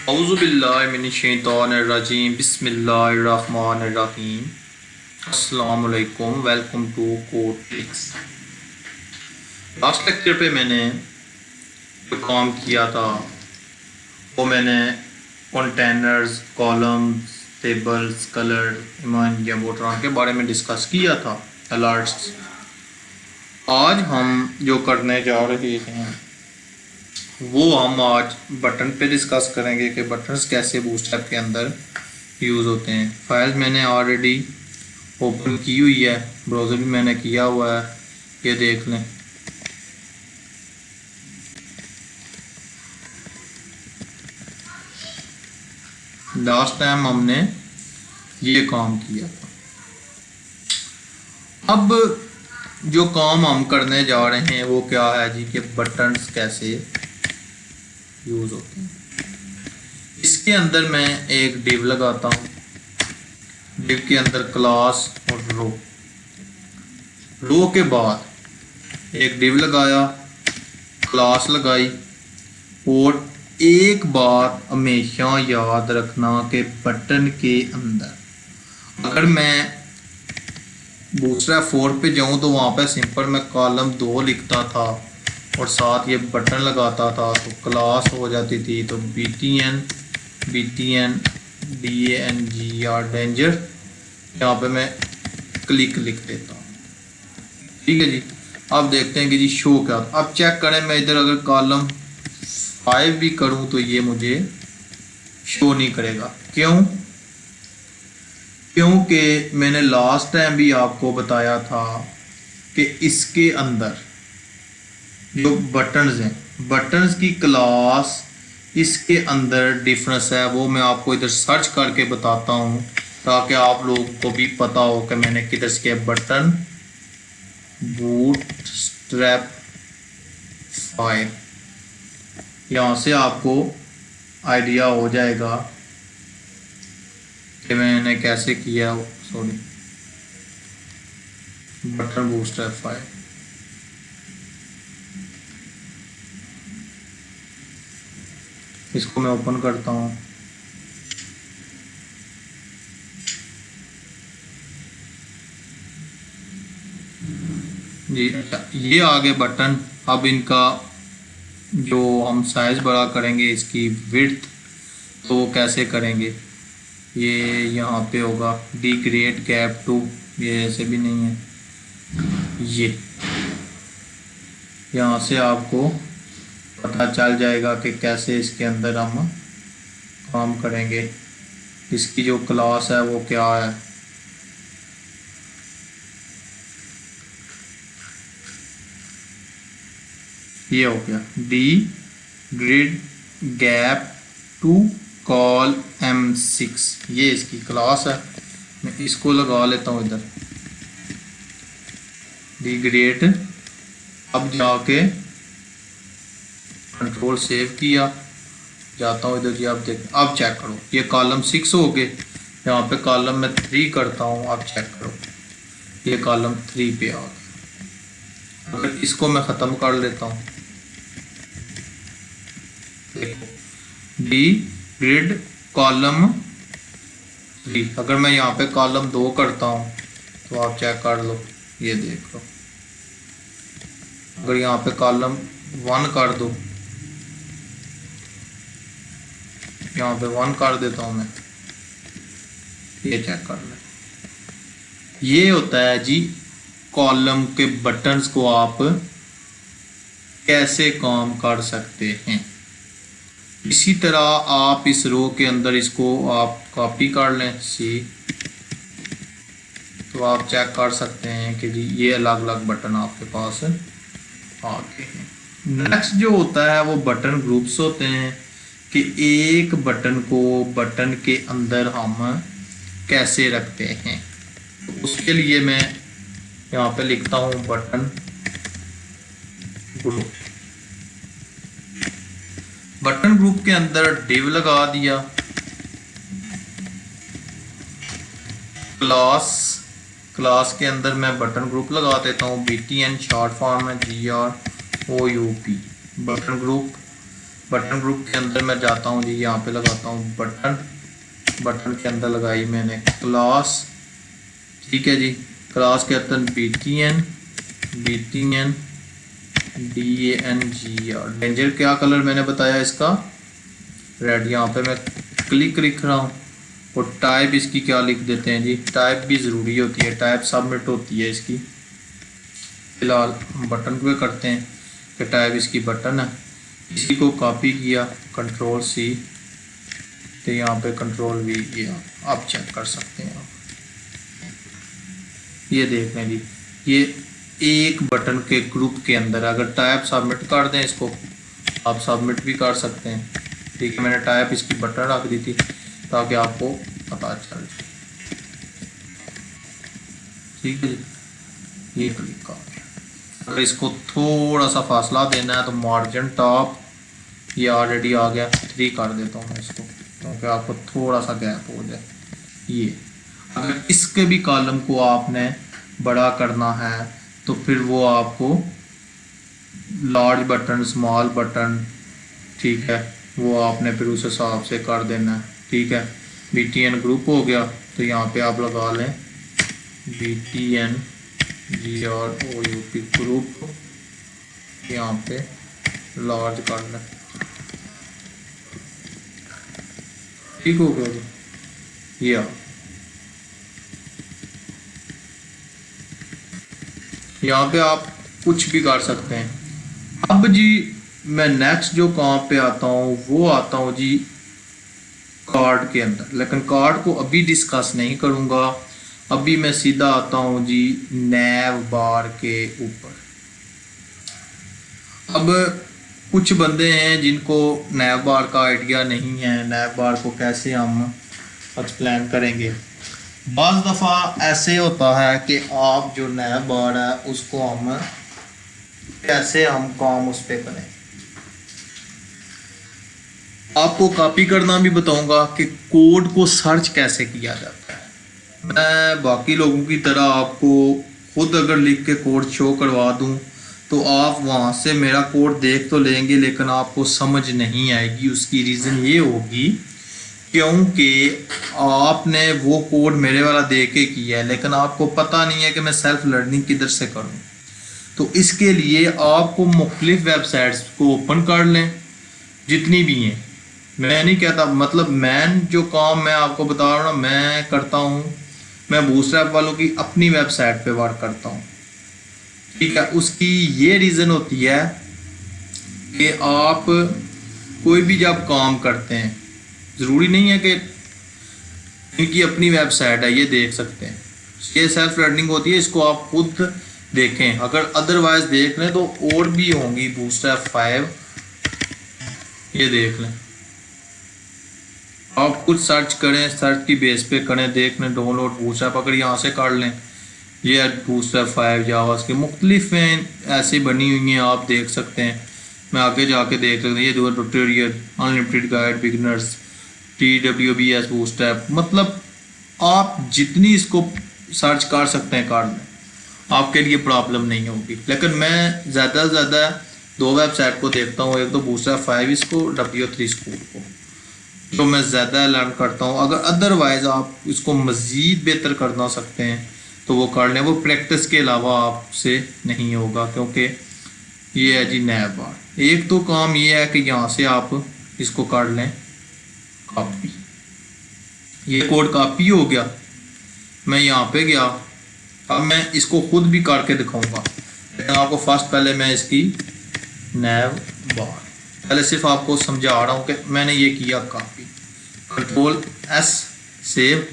औज़ुबिल्लाहिमिनश्शैतानिर्रजीम बिस्मिल्लाहिर्रहमानिर्रहीम। अस्सलाम वालेकुम, welcome to code. Last lecture पे मैंने जो काम किया था वो मैंने containers, columns, tables, colour, image या बोटरॉन के बारे में डिस्कस किया था, अलर्ट्स। आज हम जो करने जा रहे हैं वो हम आज बटन पे डिस्कस करेंगे कि बटन्स कैसे बूटस्ट्रैप के अंदर यूज़ होते हैं। फाइल मैंने ऑलरेडी ओपन की हुई है, ब्राउज़र भी मैंने किया हुआ है, ये देख लें। लास्ट टाइम हमने ये काम किया था। अब जो काम हम करने जा रहे हैं वो क्या है जी, कि बटन्स कैसे यूज़ होते हैं। इसके अंदर मैं एक डिव लगाता हूँ, डिव के अंदर क्लास और रो के बाद एक डिव लगाया, क्लास लगाई। और एक बात हमेशा याद रखना कि बटन के अंदर अगर मैं बूटस्ट्रैप 4 पे जाऊँ तो वहाँ पे सिंपल मैं कॉलम 2 लिखता था और साथ ये बटन लगाता था तो क्लास हो जाती थी। तो BTN DANGR डेंजर, यहाँ पे मैं क्लिक लिख देता हूँ। ठीक है जी। अब देखते हैं कि जी शो क्या। अब चेक करें, मैं इधर अगर कॉलम 5 भी करूँ तो ये मुझे शो नहीं करेगा। क्यों? क्योंकि मैंने लास्ट टाइम भी आपको बताया था कि इसके अंदर जो बटन्स हैं, बटन्स की क्लास इसके अंदर डिफरेंस है। वो मैं आपको इधर सर्च करके बताता हूँ ताकि आप लोगों को भी पता हो कि मैंने किधर से किया। बटन बूटस्ट्रैप 5, यहाँ से आपको आइडिया हो जाएगा कि मैंने कैसे किया। Sorry, button bootstrap 5। इसको मैं ओपन करता हूँ। जी ये आगे बटन। अब इनका जो हम साइज़ बड़ा करेंगे, इसकी विड्थ, तो वो कैसे करेंगे, ये यहाँ पे होगा डिग्रेड गैप टू, ये ऐसे भी नहीं है। ये यहाँ से आपको पता चल जाएगा कि कैसे इसके अंदर हम काम करेंगे। इसकी जो क्लास है वो क्या है। ये हो गया d grid gap two col M6, ये इसकी क्लास है। मैं इसको लगा लेता हूँ इधर डी ग्रेड। अब जाके कंट्रोल सेव किया, जाता हूँ इधर जी। आप देख, अब चेक करो, ये कॉलम 6 हो गए। यहाँ पे कॉलम में 3 करता हूँ, आप चेक करो ये कॉलम 3 पे आ गया। अगर इसको मैं ख़त्म कर लेता हूँ, देखो डी ग्रिड कॉलम 3। अगर मैं यहाँ पे कॉलम 2 करता हूँ तो आप चेक कर लो, ये देख लो। अगर यहाँ पे कॉलम 1 कर दो, यहाँ पे 1 कर देता हूँ मैं, ये चेक कर ले। ये होता है जी कॉलम के बटन्स को आप कैसे काम कर सकते हैं। इसी तरह आप इस रो के अंदर इसको आप कॉपी कर लें सी, तो आप चेक कर सकते हैं कि जी ये अलग अलग बटन आपके पास आ गए हैं। नेक्स्ट जो होता है वो बटन ग्रुप्स होते हैं कि एक बटन को बटन के अंदर हम कैसे रखते हैं। तो उसके लिए मैं यहाँ पे लिखता हूँ बटन ग्रुप। बटन ग्रुप के अंदर डिव लगा दिया, क्लास के अंदर मैं बटन ग्रुप लगा देता हूँ। BTN शॉर्ट फॉर्म है GROUP, button group. Button group के अंदर मैं जाता हूँ जी, यहाँ पे लगाता हूँ बटन के अंदर लगाई मैंने क्लास, ठीक है जी। क्लास के अंदर BTN DANGR, डेंजर क्या कलर मैंने बताया इसका, रेड। यहाँ पे मैं क्लिक लिख रहा हूँ और टाइप इसकी क्या लिख देते हैं जी, टाइप भी ज़रूरी होती है, टाइप सबमिट होती है इसकी। फिलहाल हम बटन पे करते हैं कि टाइप इसकी बटन है। इसी को कॉपी किया, Ctrl+C, तो यहाँ पे Ctrl+V किया। आप चेक कर सकते हैं, आप ये देख लें जी, ये एक बटन के ग्रुप के अंदर अगर टाइप सबमिट कर दें, इसको आप सबमिट भी कर सकते हैं, ठीक है। मैंने टाइप इसकी बटन रख दी थी ताकि आपको पता चल जाए, ठीक है जी। ये क्लिक कर, अगर इसको थोड़ा सा फासला देना है तो मार्जिन टॉप, ये ऑलरेडी आ गया, 3 कर देता हूँ मैं इसको क्योंकि आपको थोड़ा सा गैप हो जाए। ये अगर इसके भी कॉलम को आपने बड़ा करना है तो फिर वो आपको लार्ज बटन, स्मॉल बटन, ठीक है, वो आपने फिर उस हिसाब से कर देना है, ठीक है। BTN ग्रुप हो गया तो यहाँ पे आप लगा लें BTN GROUP ग्रुप, यहाँ पे लार्ज कर लें, ठीक हो गया जी। ये यहाँ पे आप कुछ भी कर सकते हैं। अब जी मैं नेक्स्ट जो काम पे आता हूँ वो आता हूँ जी कार्ड के अंदर, लेकिन कार्ड को अभी डिस्कस नहीं करूँगा, अभी मैं सीधा आता हूँ जी नैव बार के ऊपर। अब कुछ बंदे हैं जिनको नैव बार का आइडिया नहीं है, नैव बार को कैसे हम एक्सप्लेन करेंगे। बाज़ दफ़ा ऐसे होता है कि आप जो नैव बार है उसको हम कैसे हम काम उस पर करें, आपको कॉपी करना भी बताऊंगा कि कोड को सर्च कैसे किया जाता है। मैं बाकी लोगों की तरह आपको खुद अगर लिख के कोड शो करवा दूं तो आप वहां से मेरा कोड देख तो लेंगे लेकिन आपको समझ नहीं आएगी। उसकी रीज़न ये होगी क्योंकि आपने वो कोड मेरे वाला देख के किया है लेकिन आपको पता नहीं है कि मैं सेल्फ लर्निंग किधर से करूं। तो इसके लिए आपको मुख्तलिफ वेबसाइट्स को ओपन कर लें, जितनी भी हैं। मैं नहीं कहता, मतलब मैं जो काम मैं आपको बता रहा हूँ मैं करता हूँ, मैं बूटस्ट्रैप वालों की अपनी वेबसाइट पे वर्क करता हूँ, ठीक है। उसकी ये रीज़न होती है कि आप कोई भी जब काम करते हैं, ज़रूरी नहीं है कि इनकी अपनी वेबसाइट है, ये देख सकते हैं, ये सेल्फ लर्निंग होती है, इसको आप खुद देखें। अगर अदरवाइज देख लें तो और भी होंगी, बूटस्ट्रैप 5 ये देख लें, आप कुछ सर्च करें, सर्च की बेस पे करें, देख लें डाउनलोड बूटस्ट्रैप, अगर यहाँ से कर लें ये बूटस्ट्रैप 5 जावा के मुख्तलिफ ऐसी बनी हुई हैं, आप देख सकते हैं। मैं आगे जाके देख सकते हैं, ये दो tutorial, unlimited guide, beginners, TWBS bootstrap, मतलब आप जितनी इसको सर्च कर सकते हैं कर लें, आपके लिए प्रॉब्लम नहीं होगी। लेकिन मैं ज़्यादा से ज़्यादा 2 वेबसाइट को देखता हूँ, एक तो बूटस्ट्रैप 5 इसको, W3 स्कूल को, जो मैं ज़्यादा लर्न करता हूँ। अगर अदरवाइज़ आप इसको मज़ीद बेहतर करना सकते हैं तो वो कर लें, वो प्रैक्टिस के अलावा आपसे नहीं होगा, क्योंकि ये है जी नैव बार। एक तो काम ये है कि यहाँ से आप इसको कर लें कॉपी, ये कोड कॉपी हो गया, मैं यहाँ पे गया, अब मैं इसको खुद भी करके दिखाऊंगा, लेकिन आपको फर्स्ट पहले मैं इसकी नैव बार पहले सिर्फ आपको समझा रहा हूँ कि मैंने ये किया कॉपी, Ctrl+S सेव,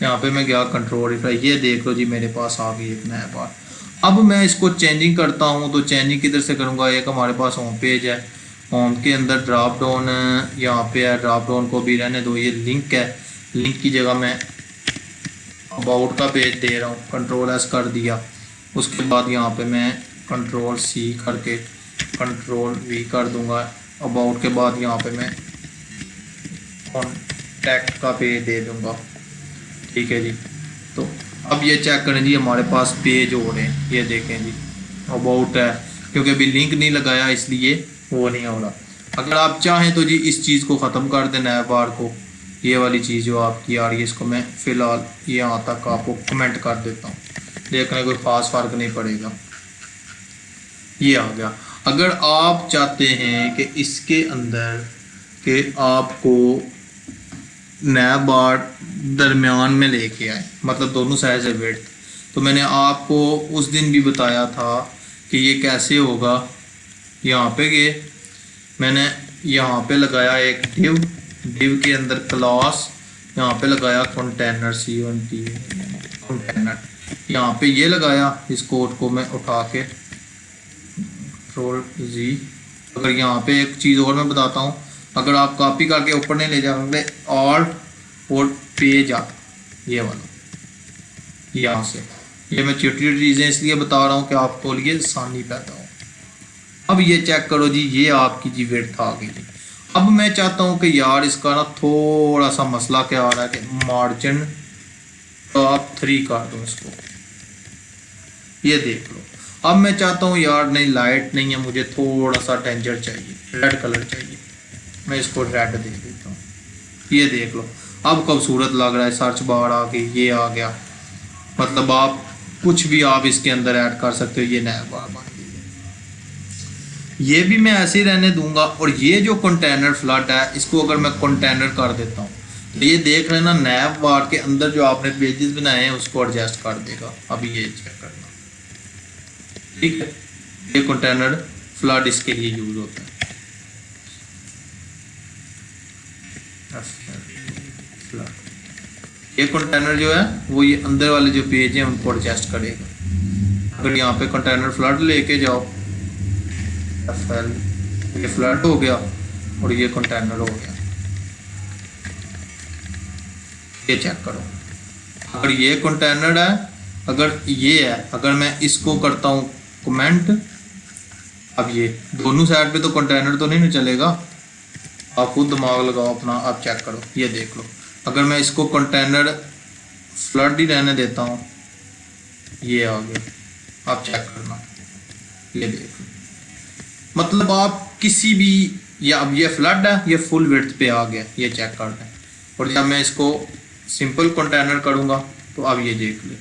यहाँ पे मैं गया कंट्रोल रिप्लाई, ये देख लो जी मेरे पास आ गई एक नैव बार। अब मैं इसको चेंजिंग करता हूँ तो चेंजिंग किधर से करूँगा, एक हमारे पास होम पेज है, होम के अंदर ड्रॉप डाउन यहाँ पे है, ड्रॉप डाउन को भी रहने दो, ये लिंक है, लिंक की जगह मैं अबाउट का पेज दे रहा हूँ, Ctrl+S कर दिया। उसके बाद यहाँ पे मैं Ctrl+C करके Ctrl+V कर दूंगा। अबाउट के बाद यहाँ पे मैं कॉन्टैक्ट का पेज दे दूंगा, ठीक है जी। तो अब ये चेक करें जी हमारे पास पेज हो रहे हैं, ये देखें जी अबाउट है, क्योंकि अभी लिंक नहीं लगाया इसलिए वो नहीं हो रहा। अगर आप चाहें तो जी इस चीज़ को ख़त्म कर दें, नैव बार को, ये वाली चीज़ जो आपकी आ रही है, इसको मैं फ़िलहाल यहाँ तक आपको कमेंट कर देता हूँ, देखने कोई ख़ास फ़र्क नहीं पड़ेगा। ये आ गया। अगर आप चाहते हैं कि इसके अंदर कि आपको नैव बार दरमियान में लेके आए, मतलब दोनों साइड से वेट, तो मैंने आपको उस दिन भी बताया था कि ये कैसे होगा। यहाँ पे गए, मैंने यहाँ पे लगाया एक डिव के अंदर क्लास, यहाँ पे लगाया कंटेनर C1T कंटेनर, यहाँ पे ये लगाया। इस कोड को मैं उठा के Ctrl+Z। अगर यहाँ पे एक चीज़ और मैं बताता हूँ, अगर आप कॉपी करके ऊपर नहीं ले जाओगे, ऑल्ट और पेज आप ये वाला यहाँ से, ये मैं छोटी छोटी चीज़ें इसलिए बता रहा हूँ कि आपको लिए आसानी पैदा हो। अब ये चेक करो जी, ये आपकी जी विड्थ आ गई जी। अब मैं चाहता हूँ कि यार इसका ना थोड़ा सा मसला क्या आ रहा है कि मार्जिन टॉप 3 कर दूँ इसको, ये देख लो। अब मैं चाहता हूँ यार नहीं लाइट नहीं है, मुझे थोड़ा सा डेंजर चाहिए, रेड कलर चाहिए, मैं इसको रेड दे देता हूँ। ये देख लो अब खूबसूरत लग रहा है, सर्च बार आ गई, ये आ गया, मतलब आप कुछ भी आप इसके अंदर ऐड कर सकते हो। ये नैव बार बन गई है, ये भी मैं ऐसे ही रहने दूंगा। और ये जो कंटेनर फ्लड है, इसको अगर मैं कंटेनर कर देता हूँ तो ये देख लेना नैव बार के अंदर जो आपने पेजेस बनाए हैं उसको एडजस्ट कर देगा। अभी ये चेक करना, ठीक है। ये कंटेनर फ्लड इसके लिए यूज होता है। ये कंटेनर जो है वो ये अंदर वाले जो पेज हैं उनको एडजस्ट करेगा। अगर यहाँ पे कंटेनर फ्लड लेके जाओ, ये फ्लड हो गया और ये कंटेनर हो गया, ये चेक करो। अगर ये कंटेनर है, अगर ये है, अगर मैं इसको करता हूँ कमेंट, अब ये दोनों साइड पे तो कंटेनर तो नहीं ना चलेगा, आप खुद दिमाग लगाओ अपना, आप चेक करो। ये देख लो, अगर मैं इसको कंटेनर फ्लड ही रहने देता हूँ, ये आ गया, आप चेक करना, ये देख लो। मतलब आप किसी भी, या अब ये फ्लड है, ये फुल विड्थ पे आ गया, ये चेक कर लें। और जब मैं इसको सिंपल कंटेनर करूँगा तो अब ये देख ले,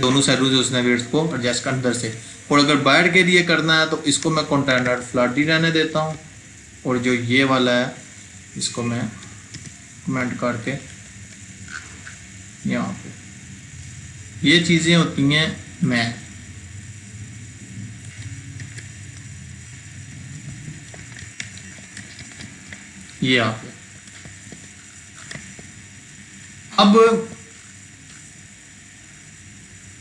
दोनों साइडों से उसने विड्थ को एडजस्ट अंदर से। और अगर बाहर के लिए करना है तो इसको मैं कंटेनर फ्लड ही रहने देता हूँ, और जो ये वाला है इसको मैं कमेंट करके यहाँ पे, ये चीज़ें होती हैं। मैं ये आप अब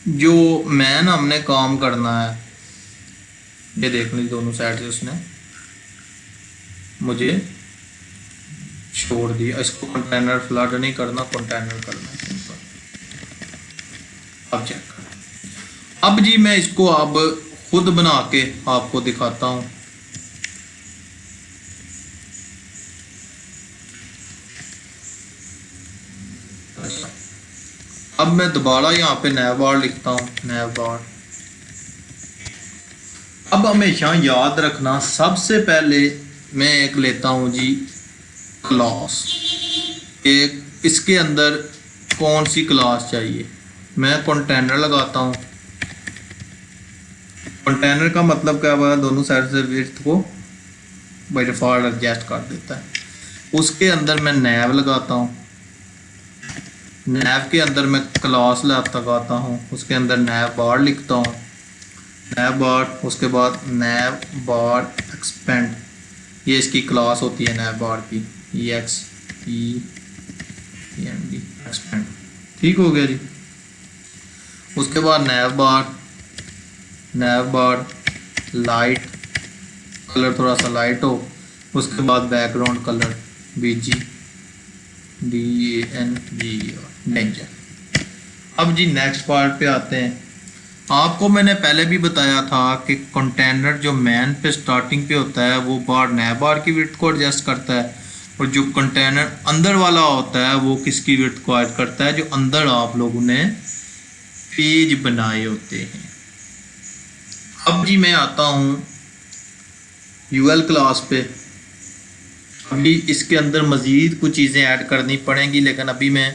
जो मैन हमने काम करना है, ये देख ली दोनों साइड से उसने मुझे छोड़ दिया। इसको कंटेनर फ्लड नहीं करना, कंटेनर करना सिंपल। अब चेक कर, अब जी मैं इसको अब खुद बना के आपको दिखाता हूँ। अब मैं दोबारा यहाँ पे नैव बार लिखता हूँ, नैव बार। अब हमेशा याद रखना, सबसे पहले मैं एक लेता हूँ जी क्लास, एक इसके अंदर कौन सी क्लास चाहिए, मैं कंटेनर लगाता हूँ। कंटेनर का मतलब क्या हुआ, दोनों साइड से विड्थ को बाय डिफॉल्ट एडजस्ट कर देता है। उसके अंदर मैं नैव लगाता हूँ, नैव के अंदर मैं क्लास लगाता हूँ, उसके अंदर नैव बार लिखता हूँ, नैव बार, उसके बाद नैव बार एक्सपेंड, ये इसकी क्लास होती है नैव बार की, EXPEND एक्सपेंड। ठीक हो गया जी। उसके बाद नैव बार लाइट, कलर थोड़ा सा लाइट हो, उसके बाद बैकग्राउंड कलर DANG डेंजर। अब जी नेक्स्ट पार्ट पे आते हैं। आपको मैंने पहले भी बताया था कि कंटेनर जो मैन पे स्टार्टिंग पे होता है वो बार नैव बार की विड्थ को एडजस्ट करता है, और जो कंटेनर अंदर वाला होता है वो किसकी विड्थ को ऐड करता है, जो अंदर आप लोगों ने पेज बनाए होते हैं। अब जी मैं आता हूँ UL क्लास पे, अभी इसके अंदर मज़ीद कुछ चीज़ें ऐड करनी पड़ेंगी, लेकिन अभी मैं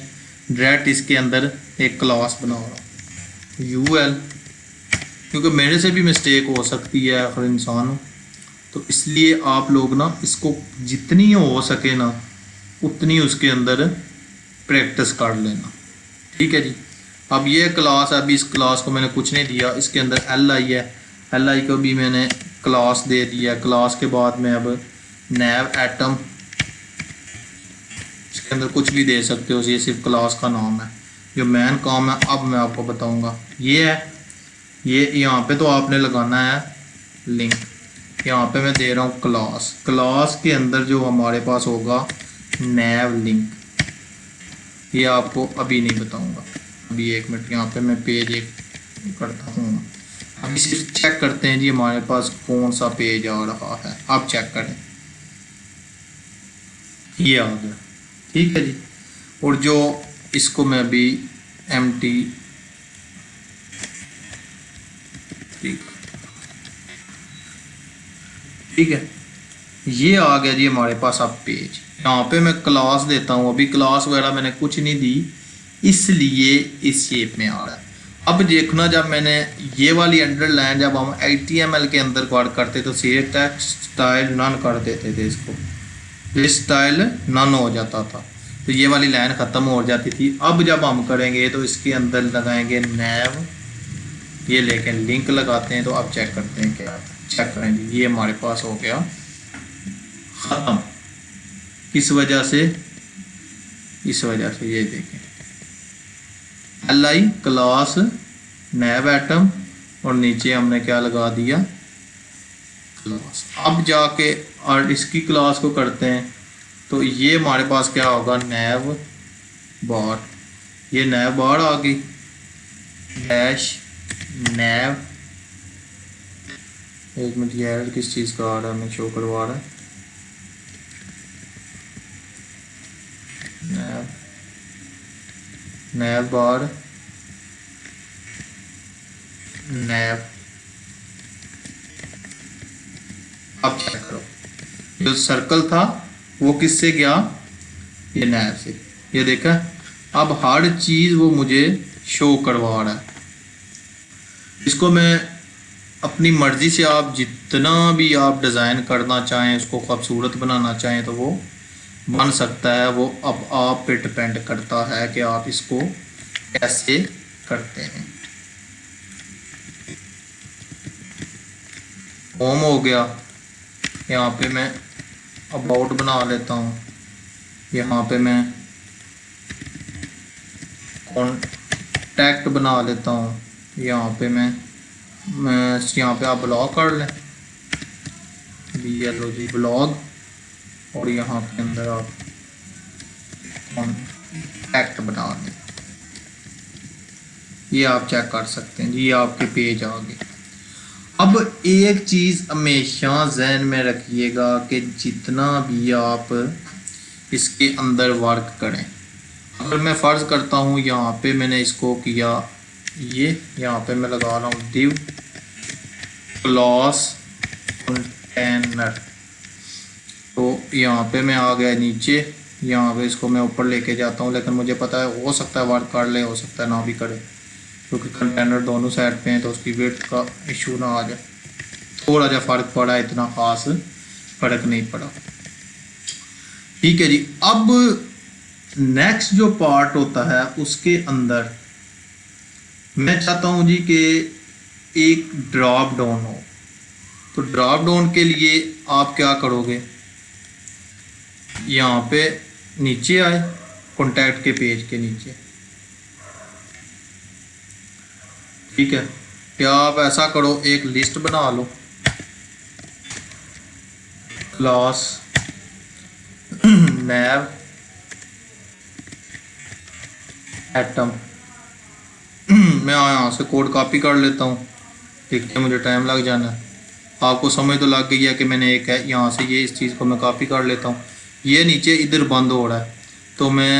डायरेक्ट इसके अंदर एक क्लास बना रहा हूँ यूएल, क्योंकि मेरे से भी मिस्टेक हो सकती है, आखिर इंसान हूँ। तो इसलिए आप लोग ना इसको जितनी हो सके ना उतनी उसके अंदर प्रैक्टिस कर लेना, ठीक है जी। अब ये क्लास, अभी इस क्लास को मैंने कुछ नहीं दिया, इसके अंदर एल आई है, एल आई को भी मैंने क्लास दे दिया। क्लास के बाद में अब नैव एटम, इसके अंदर कुछ भी दे सकते हो, ये सिर्फ क्लास का नाम है। जो मेन काम है अब मैं आपको बताऊंगा ये है, ये यहाँ पे तो आपने लगाना है लिंक। यहाँ पे मैं दे रहा हूँ क्लास, क्लास के अंदर जो हमारे पास होगा नैव लिंक, ये आपको अभी नहीं बताऊंगा। अभी एक मिनट, यहाँ पे मैं पेज एक करता हूँ। अभी सिर्फ चेक करते हैं जी हमारे पास कौन सा पेज आ रहा है। आप चेक करें, ये आ गया, ठीक है जी। और जो इसको मैं अभी एम्प्टी, ठीक है, ये आ गया जी हमारे पास अब पेज। यहाँ पे मैं क्लास देता हूँ, अभी क्लास वगैरह मैंने कुछ नहीं दी, इसलिए इस शेप में आ रहा है। अब देखना, जब मैंने ये वाली अंडरलाइन, जब हम HTML के अंदर वर्क करते तो सी टेक्स्ट स्टाइल नन कर देते थे, इसको स्टाइल नन हो जाता था, तो ये वाली लाइन ख़त्म हो जाती थी। अब जब हम करेंगे तो इसके अंदर लगाएंगे नैव, ये लेके लिंक लगाते हैं। तो अब चेक करते हैं क्या, चेक करें जी, ये हमारे पास हो गया ख़त्म। किस वजह से? इस वजह से, ये देखें L I class naive atom और नीचे हमने क्या लगा दिया क्लास। अब जाके और इसकी क्लास को करते हैं तो ये हमारे पास क्या होगा नैव बार, ये नैव बार आ गई, डैश नैव, एक मिनट ये एरर किस चीज़ का आ रहा है, मैं शो करवा रहा है, नैव नैव बार नैव। अब चेक करो, जो सर्कल था वो किससे गया, ये नैव से, ये देखा। अब हर चीज़ वो मुझे शो करवा रहा है। इसको मैं अपनी मर्ज़ी से, आप जितना भी आप डिज़ाइन करना चाहें, उसको खूबसूरत बनाना चाहें तो वो बन सकता है। वो अब आप पे डिपेंड करता है कि आप इसको कैसे करते हैं। होम हो गया, यहाँ पे मैं अबाउट बना लेता हूँ, यहाँ पे मैं कॉन्टैक्ट बना लेता हूँ, यहाँ पे मैं यहाँ पे आप ब्लॉग कर लें, BLOG ब्लॉग, और यहाँ के अंदर आप कॉन्टैक्ट बना लें। ये आप चेक कर सकते हैं जी, ये आपके पेज आ गए। अब एक चीज़ हमेशा जहन में रखिएगा कि जितना भी आप इसके अंदर वर्क करें, अगर मैं फ़र्ज़ करता हूँ यहाँ पे मैंने इसको किया, ये यहाँ पे मैं लगा रहा हूँ div क्लास कंटेनर, तो यहाँ पे मैं आ गया नीचे, यहाँ पे इसको मैं ऊपर लेके जाता हूँ, लेकिन मुझे पता है हो सकता है वर्क कर ले, हो सकता है ना भी करे, क्योंकि कंटेनर दोनों साइड पे हैं तो उसकी वेट का इशू ना आ जाए। थोड़ा जा फ़र्क पड़ा, इतना ख़ास फ़र्क नहीं पड़ा, ठीक है जी। अब नेक्स्ट जो पार्ट होता है उसके अंदर मैं चाहता हूँ जी कि एक ड्रॉप डाउन हो। तो ड्रॉप डाउन के लिए आप क्या करोगे, यहाँ पे नीचे आए, कॉन्टैक्ट के पेज के नीचे, ठीक है। क्या आप ऐसा करो, एक लिस्ट बना लो, क्लास नैव एटम, मैं यहाँ से कोड कॉपी कर लेता हूँ, देखिए मुझे टाइम लग जाना है, आपको समझ तो लग गई है कि मैंने एक है, यहाँ से ये इस चीज़ को मैं कॉपी कर लेता हूँ। ये नीचे इधर बंद हो रहा है, तो मैं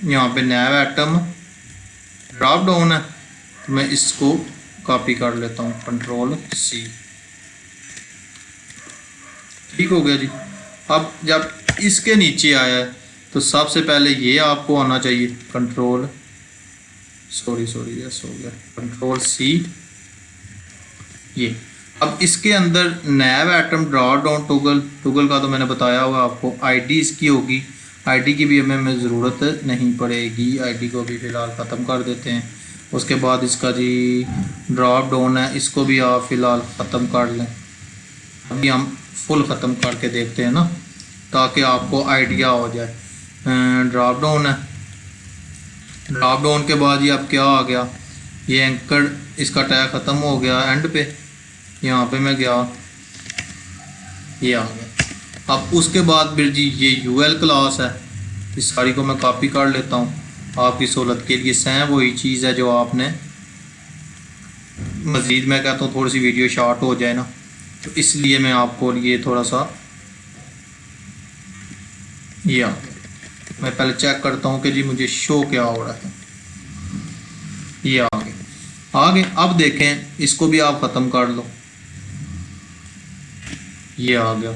यहाँ पे नैव एटम ड्रॉप डाउन है, तो मैं इसको कॉपी कर लेता हूँ, Ctrl+C, ठीक हो गया जी। अब जब इसके नीचे आया है तो सबसे पहले ये आपको आना चाहिए, कंट्रोल सॉरी यस हो गया, कंट्रोल सी। ये अब इसके अंदर नैव एटम ड्रॉप डाउन टूगल का तो मैंने बताया हुआ आपको। आईडी इसकी होगी, आईडी की भी हमें ज़रूरत नहीं पड़ेगी, आईडी को भी फ़िलहाल ख़त्म कर देते हैं। उसके बाद इसका जी ड्रॉप डाउन है, इसको भी आप फ़िलहाल ख़त्म कर लें। अभी हम फुल ख़त्म करके देखते हैं ना, ताकि आपको आइडिया हो जाए। ड्रॉप डाउन है, ड्रॉप डाउन के बाद ये अब क्या आ गया, ये एंकर इसका टैग ख़त्म हो गया एंड पे, यहाँ पे मैं गया, ये आ गया। अब उसके बाद फिर जी ये यूएल क्लास है, इस सारी को मैं कॉपी कर लेता हूँ आपकी सहूलत के लिए। सेम वही चीज़ है जो आपने मज़ीद, मैं कहता हूँ थोड़ी सी वीडियो शॉर्ट हो जाए ना, तो इसलिए मैं आपको ये थोड़ा सा ये आ गया। मैं पहले चेक करता हूँ कि जी मुझे शो क्या हो रहा है। ये आगे अब देखें, इसको भी आप ख़त्म कर लो। ये आ गया।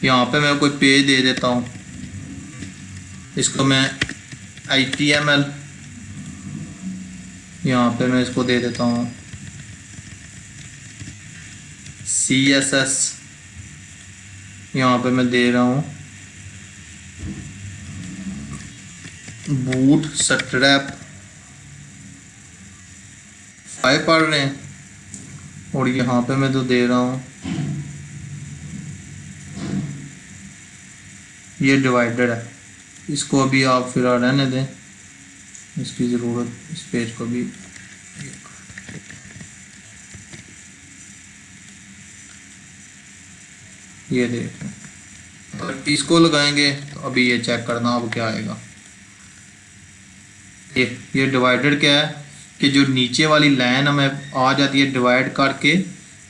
यहाँ पे मैं कोई पेज दे देता हूँ, इसको मैं HTML, यहाँ पे मैं इसको दे देता हूँ CSS, यहाँ पे मैं दे रहा हूँ बूट स्ट्रैप 5 पढ़ रहे हैं, और यहाँ पे मैं तो दे रहा हूँ ये डिवाइडेड है। इसको अभी आप फिलहाल रहने दें, इसकी ज़रूरत, इस पेज को भी ये देखें। अगर इसको लगाएंगे तो अभी ये चेक करना अब क्या आएगा। ये डिवाइडेड क्या है कि जो नीचे वाली लाइन हमें आ जाती है डिवाइड करके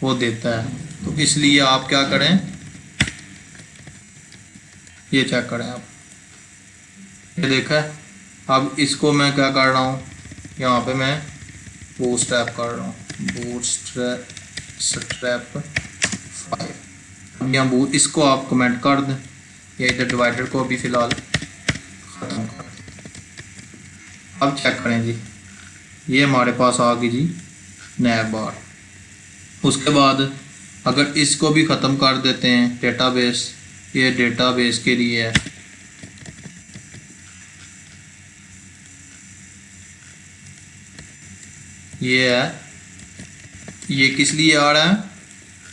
वो देता है। तो इसलिए आप क्या करें, ये चेक करें आप, ये देखा है। अब इसको मैं क्या कर रहा हूँ, यहाँ पे मैं बूटस्ट्रैप कर रहा हूँ, बूटस्ट्रैप 5। अब यहाँ इसको आप कमेंट कर दें, या इधर डिवाइडर को अभी फ़िलहाल ख़त्म कर दें। अब चेक करें जी, ये हमारे पास आ गई जी नैव बार। उसके बाद अगर इसको भी ख़त्म कर देते हैं, डेटाबेस, ये डेटाबेस के लिए है, ये है, ये किस लिए आ रहा है,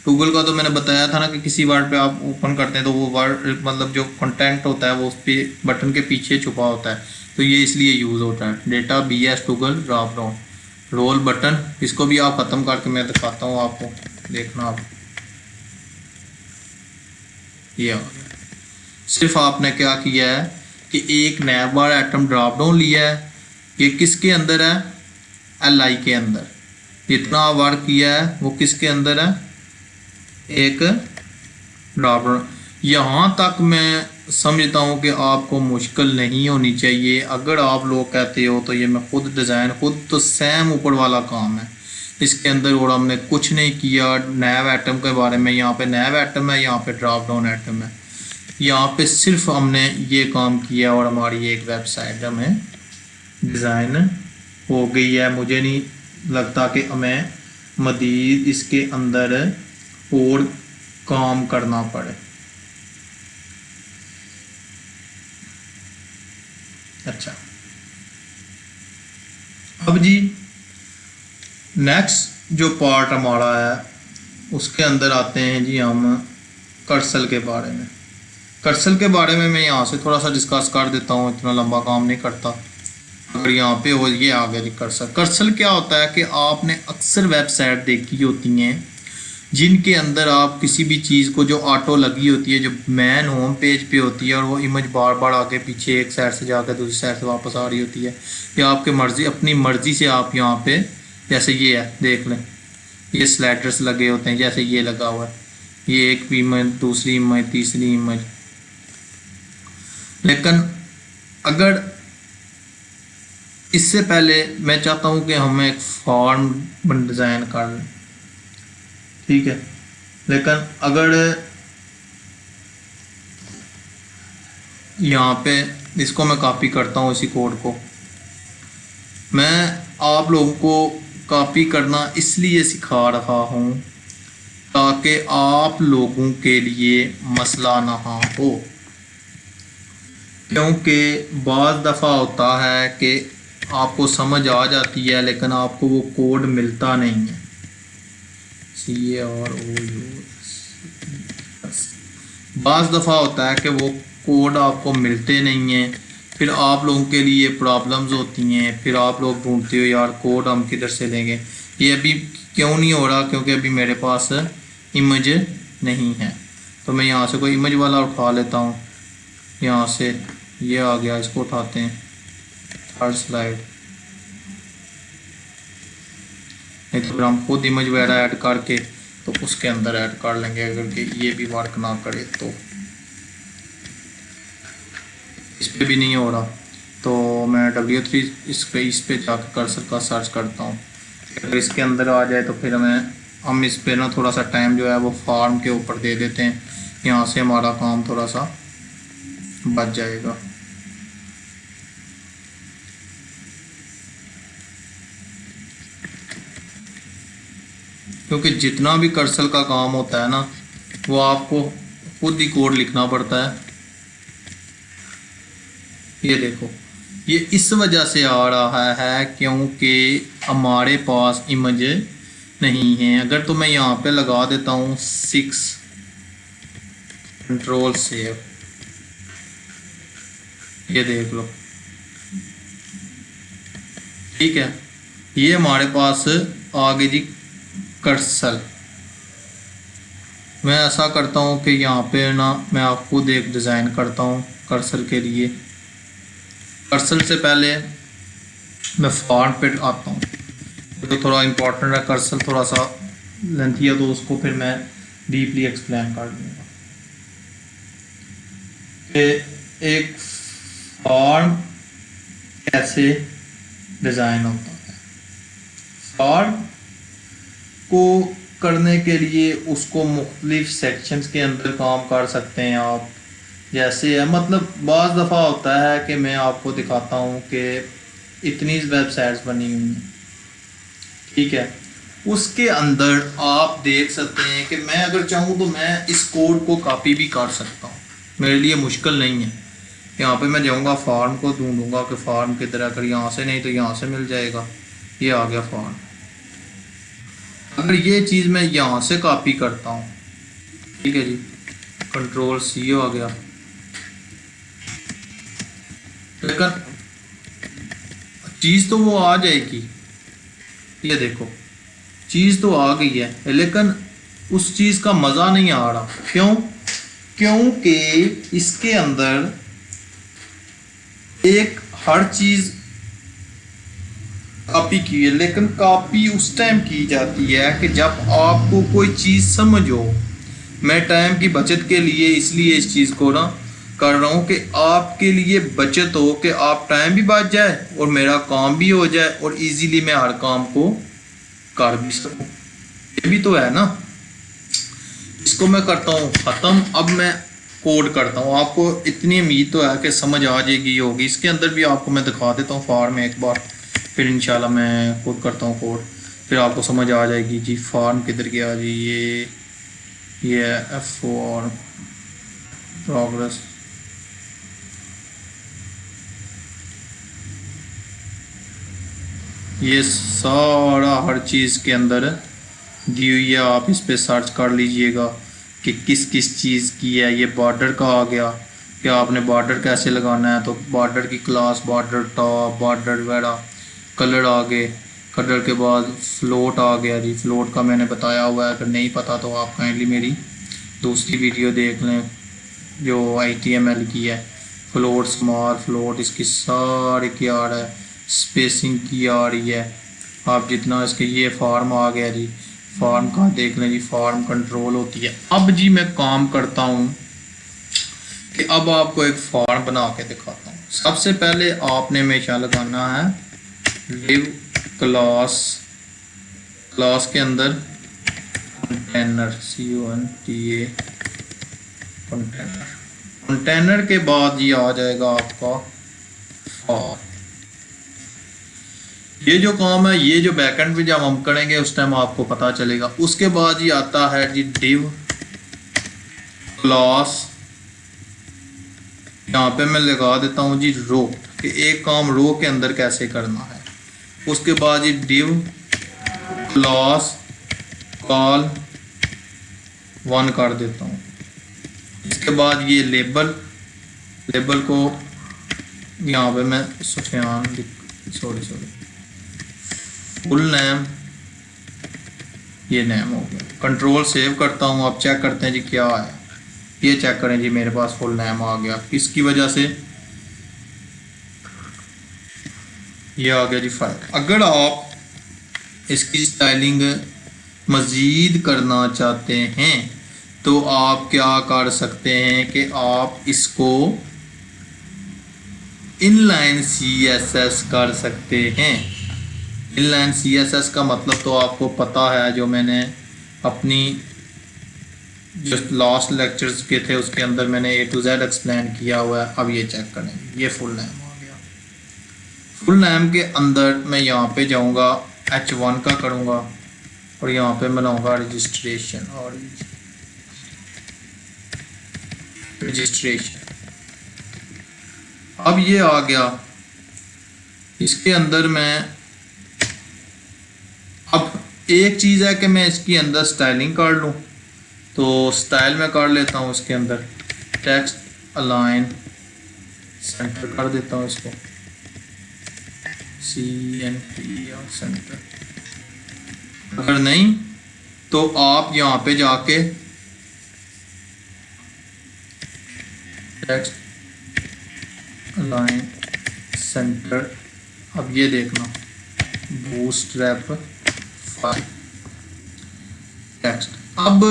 गूगल का तो मैंने बताया था ना कि किसी वर्ड पे आप ओपन करते हैं तो वो वर्ड मतलब जो कंटेंट होता है वो उस पर बटन के पीछे छुपा होता है, तो ये इसलिए यूज़ होता है। Data BS toggle drop down role button, इसको भी आप ख़त्म करके मैं दिखाता हूँ आपको, देखना आप। ये आ गया। सिर्फ आपने क्या किया है कि एक नैव बार एटम ड्रॉप डाउन लिया है, ये किसके अंदर है, LI के अंदर। जितना वर्क किया है वो किसके अंदर है, एक ड्रॉप डाउन। यहाँ तक मैं समझता हूँ कि आपको मुश्किल नहीं होनी चाहिए। अगर आप लोग कहते हो तो ये मैं खुद डिज़ाइन, खुद तो सेम ऊपर वाला काम है इसके अंदर, और हमने कुछ नहीं किया। नैव एटम के बारे में, यहाँ पे नैव एटम है, यहाँ पे ड्रॉप डाउन एटम है, यहाँ पे सिर्फ हमने ये काम किया और हमारी एक वेबसाइट हमें डिज़ाइन हो गई है। मुझे नहीं लगता कि हमें मज़ीद इसके अंदर और काम करना पड़े। अच्छा, अब जी नेक्स्ट जो पार्ट हमारा है उसके अंदर आते हैं जी हम कर्सर के बारे में। कर्सर के बारे में मैं यहाँ से थोड़ा सा डिस्कस कर देता हूँ, इतना लंबा काम नहीं करता। अगर यहाँ पे हो, ये आ गया जी कर्सर। कर्सर क्या होता है कि आपने अक्सर वेबसाइट देखी होती हैं जिनके अंदर आप किसी भी चीज़ को, जो ऑटो लगी होती है, जो मेन होम पेज पे होती है, और वो इमेज बार बार आगे पीछे एक साइड से जाकर दूसरी साइड से वापस आ रही होती है, या आपके मर्जी, अपनी मर्ज़ी से आप यहाँ पे, जैसे ये है देख लें, ये स्लाइडर्स लगे होते हैं, जैसे ये लगा हुआ है, ये एक इमेज, दूसरी इमेज, तीसरी इमेज। लेकिन अगर इससे पहले मैं चाहता हूँ कि हम एक फॉर्म डिज़ाइन कर लें, ठीक है, लेकिन अगर यहाँ पे इसको मैं कॉपी करता हूँ, इसी कोड को मैं आप लोगों को कॉपी करना इसलिए सिखा रहा हूँ ताकि आप लोगों के लिए मसला ना हो, क्योंकि बाज़ दफ़ा होता है कि आपको समझ आ जाती है लेकिन आपको वो कोड मिलता नहीं है। बाज़ दफ़ा होता है कि वो कोड आपको मिलते नहीं हैं, फिर आप लोगों के लिए प्रॉब्लम्स होती हैं, फिर आप लोग ढूंढते हो यार कोड हम किधर से लेंगे। ये अभी क्यों नहीं हो रहा? क्योंकि अभी मेरे पास इमेज नहीं है। तो मैं यहाँ से कोई इमेज वाला उठा लेता हूँ, यहाँ से ये आ गया, इसको उठाते हैं, थर्ड स्लाइड। नहीं तो फिर हम खुद इमेज वगैरह ऐड करके तो उसके अंदर ऐड कर लेंगे, अगर कि ये भी वर्क ना करे तो। इस पर भी नहीं हो रहा तो मैं W3 इस पे जाकर कर्सर का सर्च करता हूँ। अगर इसके अंदर आ जाए तो फिर हम इस पे ना थोड़ा सा टाइम जो है वो फॉर्म के ऊपर दे देते हैं, यहाँ से हमारा काम थोड़ा सा बच जाएगा। क्योंकि जितना भी कर्सर का काम होता है ना वो आपको खुद ही कोड लिखना पड़ता है। ये देखो, ये इस वजह से आ रहा है क्योंकि हमारे पास इमेज नहीं है। अगर तो मैं यहाँ पे लगा देता हूँ 6, कंट्रोल सेव, ये देख लो, ठीक है, ये हमारे पास आ गई जी कर्सर। मैं ऐसा करता हूँ कि यहाँ पे ना मैं खुद एक डिज़ाइन करता हूँ कर्सर के लिए। कर्सर से पहले मैं फॉर्म पे आता हूँ, तो थोड़ा इम्पोर्टेंट है, कर्सर थोड़ा सा लेंथी है तो उसको फिर मैं डीपली एक्सप्लेन कर दूँगा। एक फॉर्म कैसे डिज़ाइन होता है। फॉर्म को करने के लिए उसको मुख्तलिफ सेक्शंस के अंदर काम कर सकते हैं आप। जैसे है, मतलब बाज़ दफ़ा होता है कि मैं आपको दिखाता हूँ कि इतनी वेबसाइट्स बनी हुई हैं, ठीक है, उसके अंदर आप देख सकते हैं कि मैं अगर चाहूँ तो मैं इस कोड को कॉपी भी कर सकता हूँ, मेरे लिए मुश्किल नहीं है। यहाँ पे मैं जाऊँगा, फॉर्म को ढूंढूंगा कि फॉर्म किधर है, अगर यहाँ से नहीं तो यहाँ से मिल जाएगा, ये आ गया फॉर्म। अगर ये चीज़ मैं यहाँ से कॉपी करता हूँ, ठीक है जी, कंट्रोल C आ गया, लेकिन चीज़ तो वो आ जाएगी, ये देखो चीज़ तो आ गई है लेकिन उस चीज़ का मज़ा नहीं आ रहा। क्यों? क्योंकि इसके अंदर एक हर चीज़ कॉपी की है, लेकिन कॉपी उस टाइम की जाती है कि जब आपको कोई चीज़ समझ हो। मैं टाइम की बचत के लिए इसलिए इस चीज़ को ना कर रहा हूँ कि आपके लिए बचत हो, कि आप टाइम भी बच जाए और मेरा काम भी हो जाए और इजीली मैं हर काम को कर भी सकूँ। ये भी तो है ना। इसको मैं करता हूँ ख़त्म। अब मैं कोड करता हूँ। आपको इतनी उम्मीद तो है कि समझ आ जाएगी होगी। इसके अंदर भी आपको मैं दिखा देता हूँ फॉर्म में एक बार, फिर इंशाल्लाह मैं खुद करता हूँ कोड, फिर आपको समझ आ जाएगी जी फॉर्म किधर गया जी। ये F4 प्रोग्रेस, ये सारा हर चीज़ के अंदर दी हुई है। आप इस पे सर्च कर लीजिएगा कि किस किस चीज़ की है। ये बॉर्डर का आ गया कि आपने बॉर्डर कैसे लगाना है, तो बॉर्डर की क्लास, बॉर्डर टॉप, बॉर्डर वगैरह, कलर आ गए, कलर के बाद फ्लोट आ गया जी। फ्लोट का मैंने बताया हुआ है, अगर नहीं पता तो आप काइंडली मेरी दूसरी वीडियो देख लें जो HTML की है। फ्लोट स्मॉल, फ्लोट इसकी सारी की आ रहा है, स्पेसिंग की आ रही है। आप जितना इसके, ये फॉर्म आ गया जी, फॉर्म का देख लें जी, फॉर्म कंट्रोल होती है। अब जी मैं काम करता हूँ कि अब आपको एक फॉर्म बना के दिखाता हूँ। सबसे पहले आपने हमेशा लगाना है लिव क्लास, क्लास के अंदर कंटेनर, CONTA कंटेनर। कंटेनर के बाद ये आ जाएगा आपका फॉर। ये जो काम है ये जो बैकएंड पे जब हम करेंगे उस टाइम आपको पता चलेगा। उसके बाद ये आता है जी डिव क्लास, यहाँ पे मैं लगा देता हूँ जी रो, कि एक काम रो के अंदर कैसे करना है। उसके बाद ये डिव क्लास कॉल 1 कर देता हूँ। इसके बाद ये लेबल को यहाँ पे मैं सुफियान सॉरी फुल नेम, ये नेम हो गया। कंट्रोल सेव करता हूँ। अब चेक करते हैं जी क्या है। ये चेक करें जी मेरे पास फुल नेम आ गया। किसकी वजह से? ये आ गया जी फाइल। अगर आप इसकी स्टाइलिंग मज़ीद करना चाहते हैं तो आप क्या कर सकते हैं कि आप इसको इनलाइन CSS कर सकते हैं। इनलाइन CSS का मतलब तो आपको पता है, जो मैंने अपनी जो लास्ट लेक्चर्स के थे उसके अंदर मैंने A to Z एक्सप्लेन किया हुआ है। अब ये चेक करें, ये फुल नेम आ गया। फुल नेम के अंदर मैं यहाँ पे जाऊँगा, H1 का करूँगा और यहाँ पे बनाऊँगा रजिस्ट्रेशन और रजिस्ट्रेशन। अब ये आ गया। इसके अंदर मैं अब एक चीज़ है कि मैं इसके अंदर स्टाइलिंग कर लूँ, तो स्टाइल में कर लेता हूँ। इसके अंदर टेक्स्ट अलाइन सेंटर कर देता हूँ, इसको CNTR सेंटर। अगर नहीं तो आप यहाँ पे जाके टेक्स्ट अलाइन सेंटर, अब ये देखना बूटस्ट्रैप फाइल टेक्स्ट। अब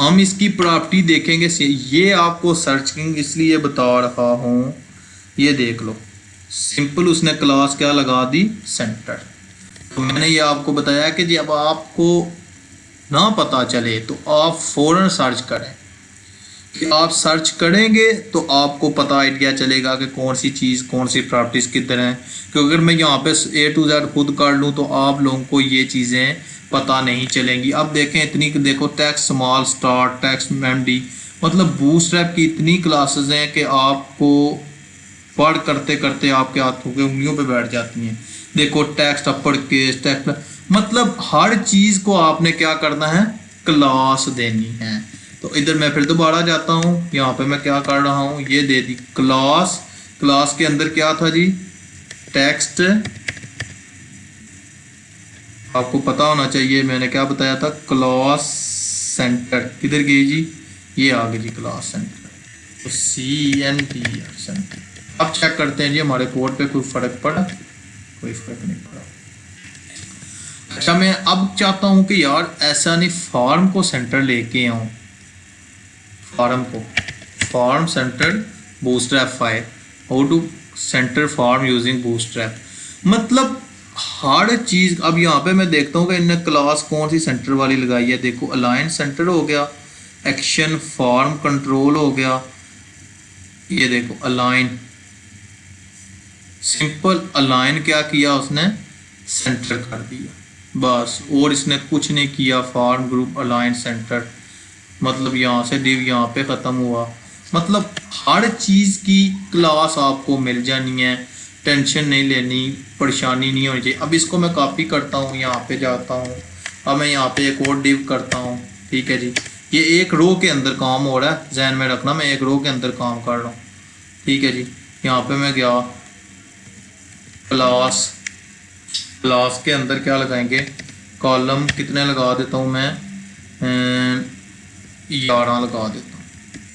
हम इसकी प्रॉपर्टी देखेंगे। ये आपको सर्चिंग इसलिए बता रहा हूँ, ये देख लो सिंपल उसने क्लास क्या लगा दी, सेंटर। तो मैंने ये आपको बताया कि जब आपको ना पता चले तो आप फ़ौरन सर्च करें, कि आप सर्च करेंगे तो आपको पता आइडिया चलेगा कि कौन सी चीज़ कौन सी प्रॉपर्टीज़ किधर हैं। क्योंकि अगर मैं यहाँ पे A to Z खुद कर लूँ तो आप लोगों को ये चीज़ें पता नहीं चलेंगी। अब देखें इतनी, देखो text small start, text MD, मतलब बूटस्ट्रैप की इतनी क्लासेस हैं कि आपको पढ़ करते करते आपके हाथों के उंगलियों पे बैठ जाती हैं। देखो टेक्स्ट अपर केस, टेक्स्ट, मतलब हर चीज़ को आपने क्या करना है, क्लास देनी है। तो इधर मैं फिर दोबारा जाता हूँ, यहाँ पे मैं क्या कर रहा हूँ, ये दे दी क्लास। क्लास के अंदर क्या था जी, टेक्स्ट। आपको पता होना चाहिए मैंने क्या बताया था, क्लास सेंटर। किधर गई जी, ये आ गई जी क्लास सेंटर, तो CNTR सेंटर। अब चेक करते हैं जी हमारे कोड पे कोई फ़र्क पड़ा, कोई फ़र्क नहीं पड़ा। अच्छा, मैं अब चाहता हूँ कि यार ऐसा नहीं, फॉर्म को सेंटर लेके आऊँ, form centre Bootstrap file, how to centre form using Bootstrap. मतलब हर चीज़। अब यहाँ पे मैं देखता हूँ कि इनने क्लास कौन सी सेंटर वाली लगाई है। देखो अलाइन सेंटर हो गया, एक्शन फॉर्म कंट्रोल हो गया, ये देखो अलाइन, सिंपल अलाइन क्या किया उसने, सेंटर कर दिया बस, और इसने कुछ नहीं किया। फॉर्म ग्रुप अलाइन सेंटर, मतलब यहाँ से डिव यहाँ पे ख़त्म हुआ। मतलब हर चीज़ की क्लास आपको मिल जानी है, टेंशन नहीं लेनी, परेशानी नहीं होनी चाहिए। अब इसको मैं कॉपी करता हूँ, यहाँ पे जाता हूँ, अब मैं यहाँ पे एक और डिव करता हूँ। ठीक है जी, ये एक रो के अंदर काम हो रहा है, जहन में रखना मैं एक रो के अंदर काम कर रहा हूँ। ठीक है जी, यहाँ पे मैं गया क्लास के अंदर क्या लगाएंगे, कॉलम कितने लगा देता हूँ मैं, 11 लगा देता हूँ।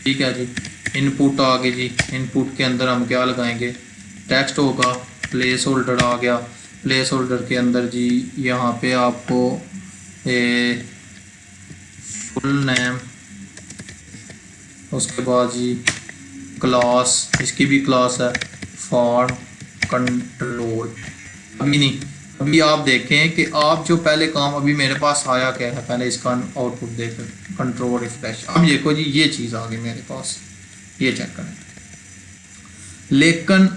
ठीक है जी, इनपुट आ गई जी, इनपुट के अंदर हम क्या लगाएंगे, टेक्स्ट होगा, प्लेस होल्डर आ गया। प्लेस होल्डर के अंदर जी यहाँ पे आपको फुल नेम, उसके बाद जी क्लास, इसकी भी क्लास है फॉर्म कंट्रोल। अभी नहीं, अभी आप देखें कि आप जो पहले काम, अभी मेरे पास आया क्या है, पहले इसका आउटपुट देखें, कंट्रोल रिफ्रेश। अब देखो जी ये चीज़ आ गई मेरे पास, ये चेक करें। लेकिन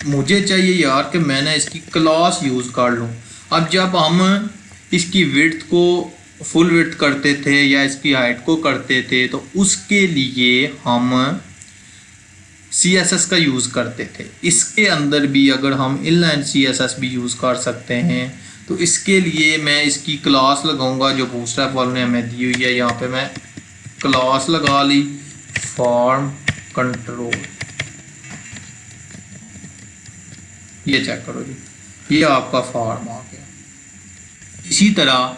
मुझे चाहिए यार कि मैंने इसकी क्लास यूज़ कर लूँ। अब जब हम इसकी विड्थ को फुल विड्थ करते थे या इसकी हाइट को करते थे तो उसके लिए हम CSS का यूज़ करते थे। इसके अंदर भी अगर हम इनलाइन CSS भी यूज़ कर सकते हैं तो इसके लिए मैं इसकी क्लास लगाऊंगा जो बूटस्ट्रैप वालों ने हमें दी हुई है। यहाँ पे मैं क्लास लगा ली फॉर्म कंट्रोल, ये चेक करो जी, ये आपका फॉर्म आ गया। इसी तरह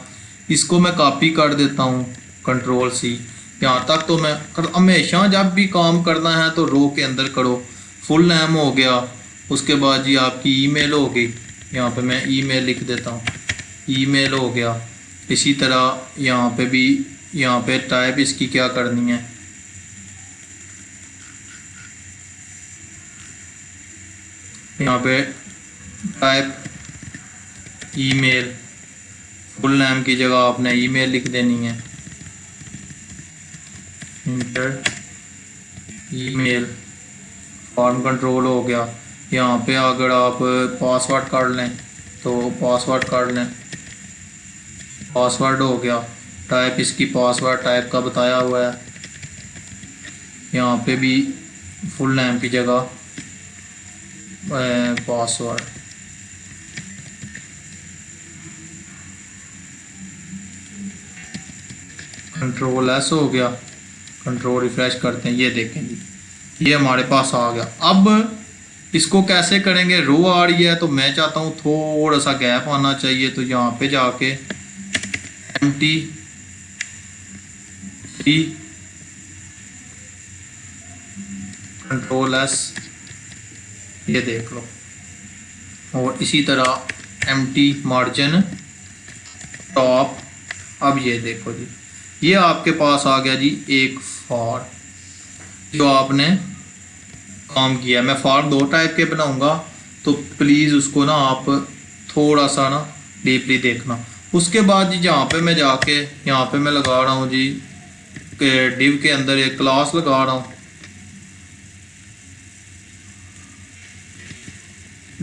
इसको मैं कॉपी कर देता हूँ कंट्रोल C। यहाँ तक तो मैं हमेशा जब भी काम करना है तो रो के अंदर करो। फुल नेम हो गया, उसके बाद जी आपकी ईमेल हो गई, यहाँ पे मैं ईमेल लिख देता हूँ, ईमेल हो गया। इसी तरह यहाँ पे भी, यहाँ पे टाइप इसकी क्या करनी है, यहाँ पे टाइप ईमेल, फुल नेम की जगह आपने ईमेल लिख देनी है, इंटर ईमेल। फॉर्म कंट्रोल हो गया। यहाँ पे अगर आप पासवर्ड कर लें तो पासवर्ड कर लें, पासवर्ड हो गया। टाइप इसकी पासवर्ड टाइप का बताया हुआ है, यहाँ पे भी फुल नेम की जगह पासवर्ड। कंट्रोल S हो गया, कंट्रोल रिफ्रेश करते हैं, ये देखें जी, ये हमारे पास आ गया। अब इसको कैसे करेंगे, रो आ रही है तो मैं चाहता हूँ थोड़ा सा गैप आना चाहिए, तो यहाँ पे जाके empty कंट्रोल S, ये देख लो। और इसी तरह empty मार्जिन टॉप। अब ये देखो जी, ये आपके पास आ गया जी एक फॉर जो आपने काम किया। मैं फॉर्म 2 टाइप के बनाऊंगा तो प्लीज़ उसको ना आप थोड़ा सा ना डीपली देखना। उसके बाद जी जहाँ पे मैं जाके यहाँ पे मैं लगा रहा हूँ जी डिव के अंदर एक क्लास लगा रहा हूँ,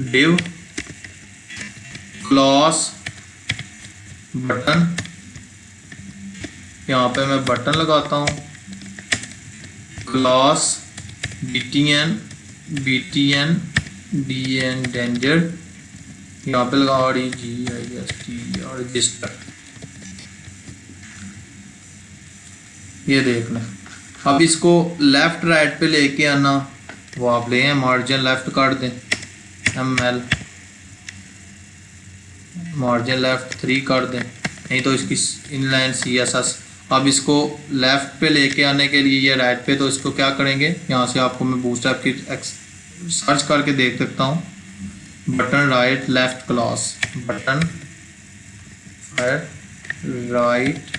डिव क्लास बटन। यहाँ पे मैं बटन लगाता हूँ, क्लास BTN डेंजर, यहाँ पे लगा REGISTR रजिस्टर। ये देख लें। अब इसको लेफ्ट राइट पे लेके आना, वो आप ले आए, मार्जिन लेफ्ट कर दें, ML मार्जिन लेफ्ट 3 कर दें, नहीं तो इसकी इनलाइन CSS। अब इसको लेफ़्ट पे लेके आने के लिए ये राइट पे, तो इसको क्या करेंगे, यहाँ से आपको मैं बूटस्ट्रैप की सर्च करके देख सकता हूँ, button right left class, button right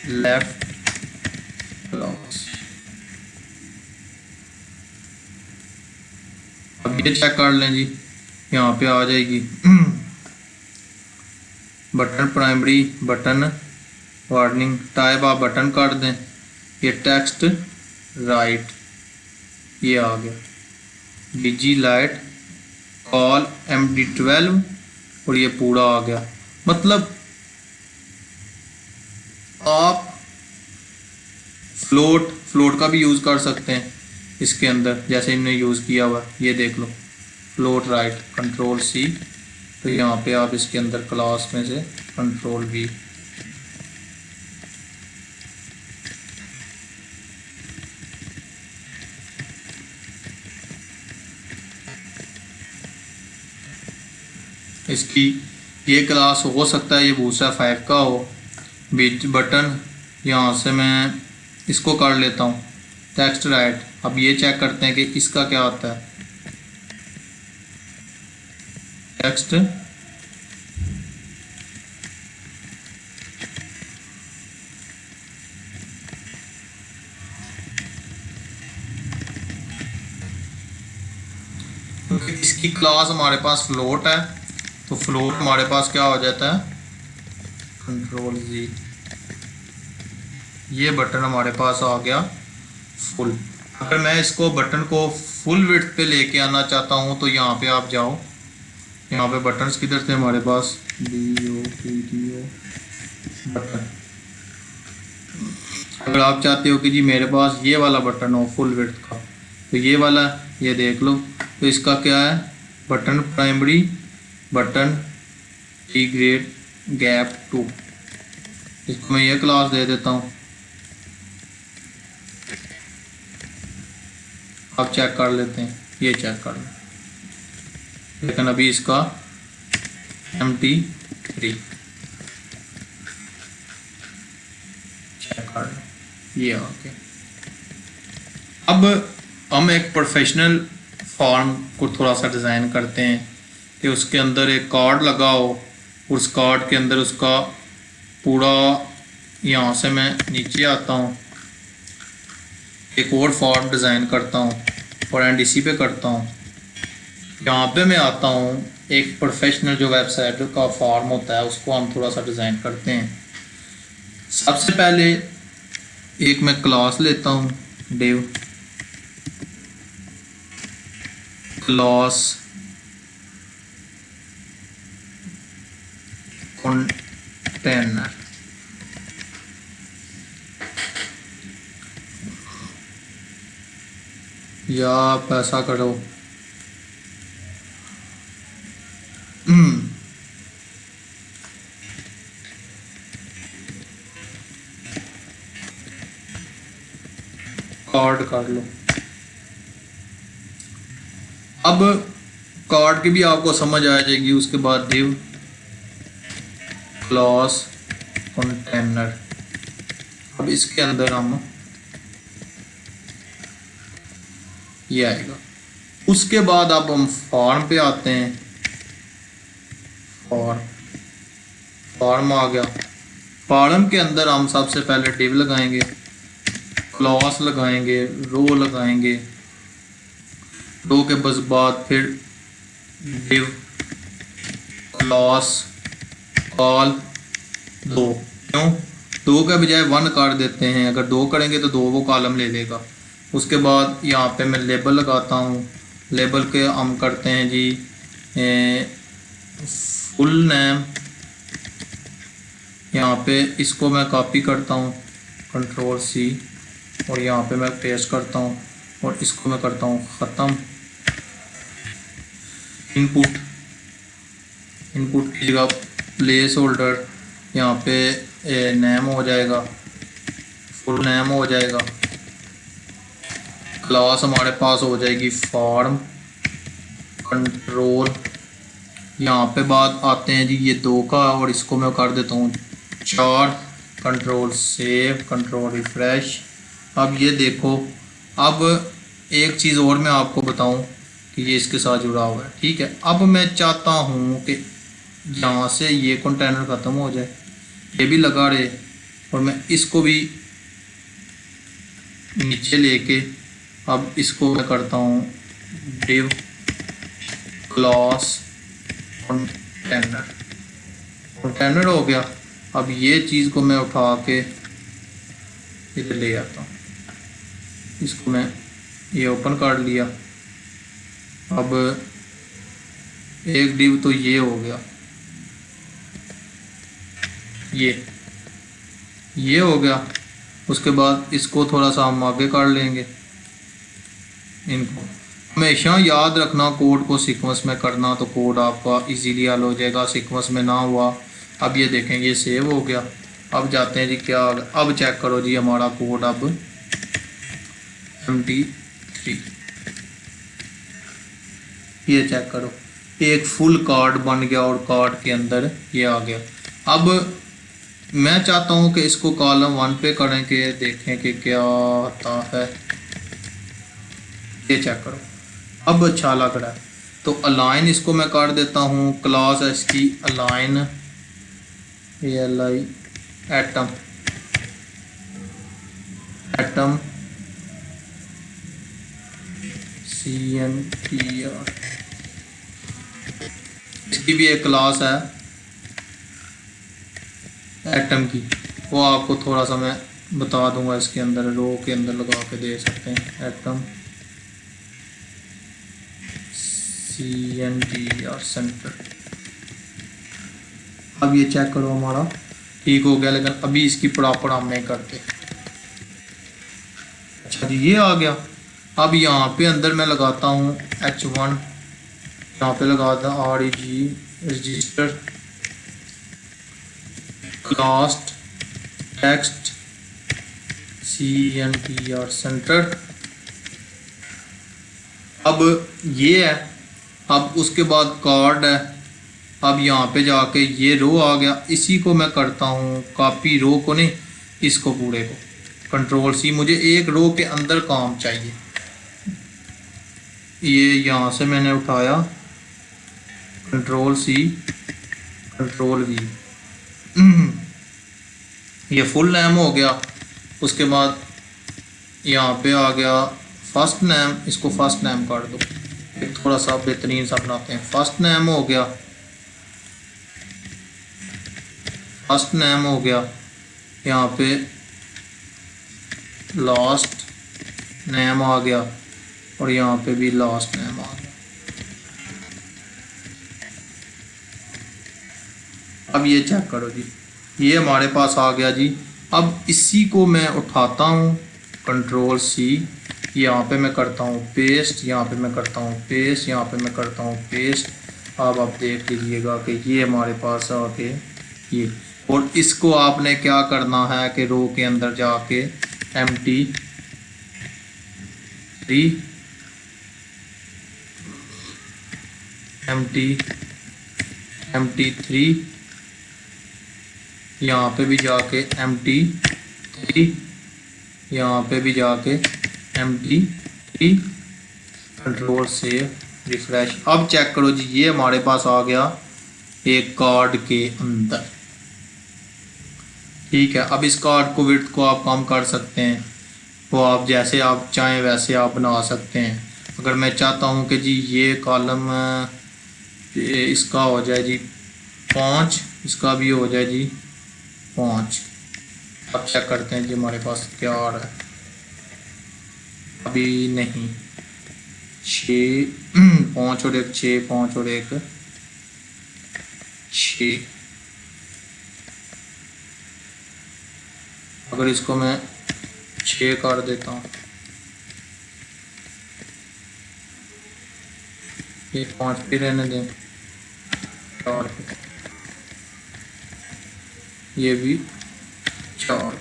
left class. अब ये चेक कर लें जी, यहाँ पे आ जाएगी button primary, button warning, type आप बटन कर दें, ये टेक्स्ट राइट, ये आ गया, BG लाइट कॉल MD12, और ये पूरा आ गया। मतलब आप फ्लोट का भी यूज़ कर सकते हैं इसके अंदर, जैसे इन्होंने यूज़ किया हुआ, ये देख लो, फ्लोट राइट कंट्रोल C, तो यहाँ पे आप इसके अंदर क्लास में से कंट्रोल V, इसकी ये क्लास हो सकता है ये बूटस्ट्रैप 5 का हो। बीच बटन यहाँ से मैं इसको कर लेता हूँ टेक्स्ट राइट। अब ये चेक करते हैं कि इसका क्या आता है, टेक्स्ट क्योंकि इसकी क्लास हमारे पास फ्लोट है, तो फ्लोट हमारे पास क्या हो जाता है, कंट्रोल Z, ये बटन हमारे पास आ गया फुल। अगर मैं इसको बटन को फुल विड्थ पे लेके आना चाहता हूँ तो यहाँ पे आप जाओ, यहाँ पे बटन्स किधर थे हमारे पास, BOTDO बटन। अगर आप चाहते हो कि जी मेरे पास ये वाला बटन हो फुल विड्थ का, तो ये वाला, ये देख लो। तो इसका क्या है, button primary, button T grade gap 2। इसको मैं ये क्लास दे देता हूँ, आप चेक कर लेते हैं, ये चेक कर लो। लेकिन अभी इसका MT3 चेक कर लो, ये ओके। अब हम एक प्रोफेशनल फॉर्म को थोड़ा सा डिज़ाइन करते हैं कि उसके अंदर एक कार्ड लगा हो, उस कार्ड के अंदर उसका पूरा, यहाँ से मैं नीचे आता हूँ, एक और फॉर्म डिज़ाइन करता हूँ और NDC पे करता हूँ। यहाँ पे मैं आता हूँ, एक प्रोफेशनल जो वेबसाइट का फॉर्म होता है उसको हम थोड़ा सा डिज़ाइन करते हैं। सबसे पहले एक मैं क्लास लेता हूँ, div क्लास कंटेनर। या आप ऐसा करो, कार्ड कर लो। अब कार्ड की भी आपको समझ आ जाएगी। उसके बाद div क्लास कंटेनर। अब इसके अंदर हम ये आएगा। उसके बाद अब हम फॉर्म पे आते हैं, फॉर्म आ गया। फॉर्म के अंदर हम सबसे पहले div लगाएंगे, क्लास लगाएंगे, रो लगाएंगे, रो के बस बाद फिर div क्लास कॉल 2। क्यों 2 के बजाय 1 कर देते हैं, अगर 2 करेंगे तो 2 वो कॉलम ले लेगा। उसके बाद यहाँ पे मैं लेबल लगाता हूँ, लेबल के हम करते हैं जी फुल नेम। यहाँ पे इसको मैं कॉपी करता हूँ, Ctrl+C, और यहाँ पे मैं पेस्ट करता हूँ और इसको मैं करता हूँ ख़त्म। इनपुट की जगह प्लेस होल्डर, यहाँ पे नेम हो जाएगा, फुल नेम हो जाएगा। क्लास हमारे पास हो जाएगी फॉर्म कंट्रोल। यहाँ पे बात आते हैं जी ये 2 का, और इसको मैं कर देता हूँ 4। Control save, control refresh. अब ये देखो, अब एक चीज़ और मैं आपको बताऊं कि ये इसके साथ जुड़ा हुआ है, ठीक है। अब मैं चाहता हूँ कि यहाँ से ये कंटेनर ख़त्म हो जाए, ये भी लगा रहे, और मैं इसको भी नीचे लेके अब इसको मैं करता हूँ div क्लास कंटेनर हो गया। अब ये चीज़ को मैं उठा के इधर ले आता हूँ, इसको मैं ये ओपन कर लिया। अब एक div तो ये हो गया, ये हो गया। उसके बाद इसको थोड़ा सा हम आगे कर लेंगे। इनको हमेशा याद रखना, कोड को सीक्वेंस में करना, तो कोड आपका इजीली हल हो जाएगा। सीक्वेंस में ना हुआ, अब ये देखें ये सेव हो गया। अब जाते हैं जी क्या आ गया, अब चेक करो जी हमारा कोड अब MT3, ये चेक करो, एक फुल कार्ड बन गया और कार्ड के अंदर ये आ गया। अब मैं चाहता हूँ कि इसको कॉलम 1 पे करें कि देखें कि क्या आता है, ये चेक करो। अब अच्छा लग रहा है, तो अलाइन इसको मैं कर देता हूँ, क्लास है इसकी अलाइन, ALI एटम, CNTR। इसकी भी एक क्लास है एटम की, वो आपको थोड़ा सा मैं बता दूंगा इसके अंदर, रो के अंदर लगा के दे सकते हैं एटम CNTR सेंटर। अब ये चेक करो हमारा ठीक हो गया, लेकिन अभी इसकी प्रॉपर हम नहीं करते। अच्छा जी ये आ गया। अब यहाँ पे अंदर मैं लगाता हूँ H1, यहाँ पे लगाता हूँ REG register cast text CNTR centre. अब ये है, अब उसके बाद कार्ड है। अब यहाँ पे जाके ये रो आ गया, इसी को मैं करता हूँ कॉपी, रो को नहीं, इसको पूरे को Ctrl+C। मुझे एक रो के अंदर काम चाहिए। ये यहाँ से मैंने उठाया Ctrl+C Ctrl+V, ये फुल नेम हो गया। उसके बाद यहाँ पे आ गया फर्स्ट नेम, इसको फर्स्ट नेम कर दो, एक थोड़ा सा बेहतरीन सा बनाते हैं। फर्स्ट नेम हो गया, फर्स्ट नेम हो गया। यहाँ पे लास्ट नेम आ गया और यहाँ पे भी लास्ट नेम आ गया। अब ये चेक करो जी, ये हमारे पास आ गया जी। अब इसी को मैं उठाता हूँ Ctrl+C, यहाँ पे मैं करता हूँ पेस्ट, यहाँ पे मैं करता हूँ पेस्ट, यहाँ पे मैं करता हूँ पेस्ट। अब आप देख लीजिएगा कि ये हमारे पास आके ये, और इसको आपने क्या करना है कि रो के अंदर जाके empty3 यहाँ पे भी जाके empty3, यहाँ पे भी जाके empty3, कंट्रोल सेव रिफ्रेश। अब चेक करो जी, ये हमारे पास आ गया एक कार्ड के अंदर। ठीक है, अब इस कार्ड को विड्थ को आप कम कर सकते हैं, वो आप जैसे आप चाहें वैसे आप बना सकते हैं। अगर मैं चाहता हूं कि जी ये कॉलम इसका हो जाए जी 5, इसका भी हो जाए जी 5। अब चेक करते हैं जी हमारे पास क्या आ रहा है। अभी नहीं, 6 5 और 1 6, 5 और 1 6। अगर इसको मैं 6 कर देता हूँ, ये 5 पे रहने दें, 4 पे, ये भी 4।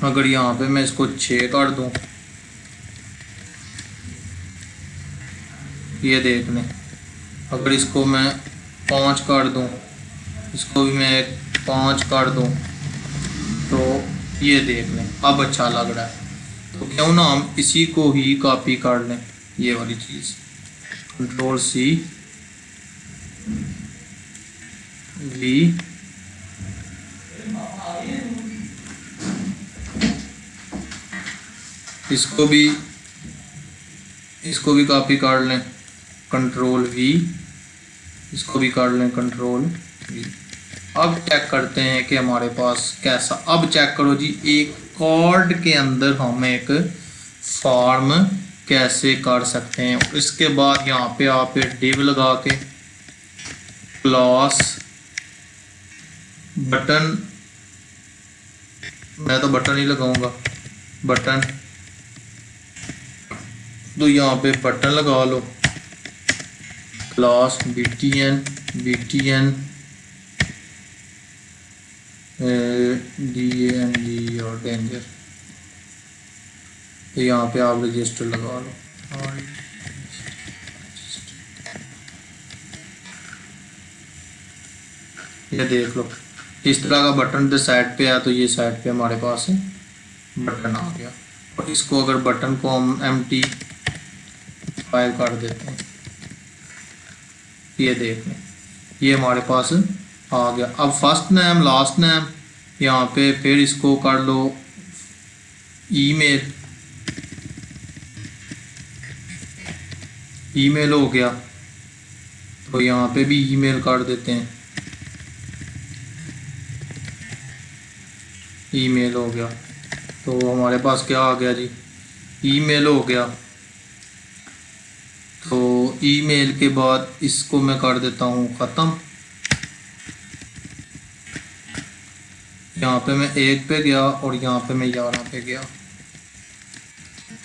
अगर यहाँ पे मैं इसको 6 कर दूँ, ये देख लें। अगर इसको मैं 5 कर दूँ, इसको भी मैं 5 कर दूँ, तो ये देख लें अब अच्छा लग रहा है। तो क्यों ना हम इसी को ही कॉपी कर लें, ये वाली चीज़। Ctrl+C V, इसको भी कॉपी कर लें Ctrl+V, इसको भी कर लें Ctrl+V। अब चेक करते हैं कि हमारे पास कैसा। अब चेक करो जी, एक कार्ड के अंदर हम एक फॉर्म कैसे कर सकते हैं। इसके बाद यहाँ पे आप डिव लगा के क्लास बटन, मैं तो बटन ही लगाऊंगा, बटन, तो यहाँ पे बटन लगा लो, क्लास BTN DANG और डेंजर, तो यहाँ पे आप रजिस्टर लगा लो। और ये देख लो इस तरह का बटन जो साइड पे है, तो ये साइड पे हमारे पास बटन आ गया। और इसको अगर बटन को हम MT5 कर देते हैं, ये देख लें ये हमारे पास आ गया। अब फर्स्ट नेम लास्ट नेम, यहाँ पे फिर इसको कर लो ईमेल हो गया, तो यहाँ पे भी ईमेल कर देते हैं। ईमेल हो गया। तो हमारे पास क्या आ गया जी, ईमेल हो गया। तो ईमेल के बाद इसको मैं कर देता हूँ ख़त्म। यहाँ पे मैं 1 पे गया और यहाँ पे मैं 11 पे गया।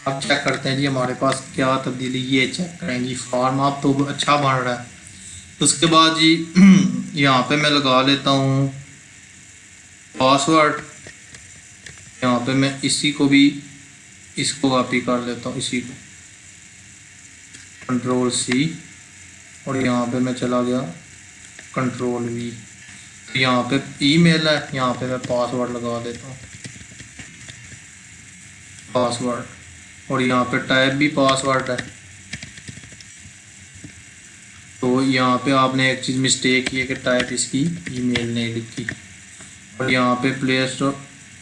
अब चेक करते हैं जी हमारे पास क्या तब्दीली, ये चेक करें जी, फॉर्म अब तो अच्छा बन रहा है। उसके बाद जी यहाँ पे मैं लगा लेता हूँ पासवर्ड। यहाँ पे मैं इसी को भी, इसको कॉपी कर लेता हूँ, इसी को Ctrl+C, और यहाँ पे मैं चला गया Ctrl+V। तो यहाँ पे ईमेल है, यहाँ पे मैं पासवर्ड लगा देता हूँ, पासवर्ड, और यहाँ पे टाइप भी पासवर्ड है। तो यहाँ पे आपने एक चीज़ मिस्टेक की है कि टाइप इसकी ईमेल नहीं लिखी, और यहाँ पे प्ले स्टोर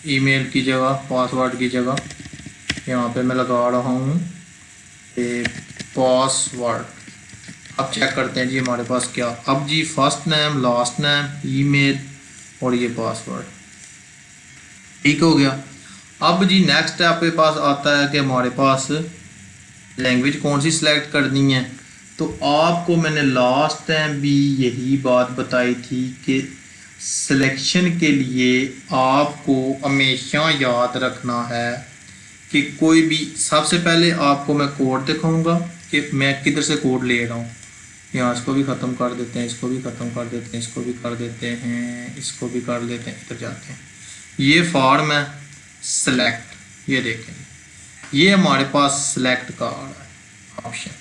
ईमेल की जगह, पासवर्ड की जगह यहाँ पे मैं लगा रहा हूँ पासवर्ड। अब चेक करते हैं जी हमारे पास क्या, अब जी first name, last name, email और ये पासवर्ड, ठीक हो गया। अब जी नेक्स्ट आपके पास आता है कि हमारे पास लैंग्वेज कौन सी सिलेक्ट करनी है। तो आपको मैंने लास्ट टाइम भी यही बात बताई थी कि सिलेक्शन के लिए आपको हमेशा याद रखना है कि कोई भी, सबसे पहले आपको मैं कोड दिखाऊंगा कि मैं किधर से कोड ले रहा हूँ। यहाँ इसको भी ख़त्म कर देते हैं, इसको भी ख़त्म कर देते हैं, इसको भी कर देते हैं, इसको भी कर लेते हैं, इधर जाते हैं। ये फॉर्म है सेलेक्ट, ये देखें, ये हमारे पास सेलेक्ट का आ रहा है ऑप्शन,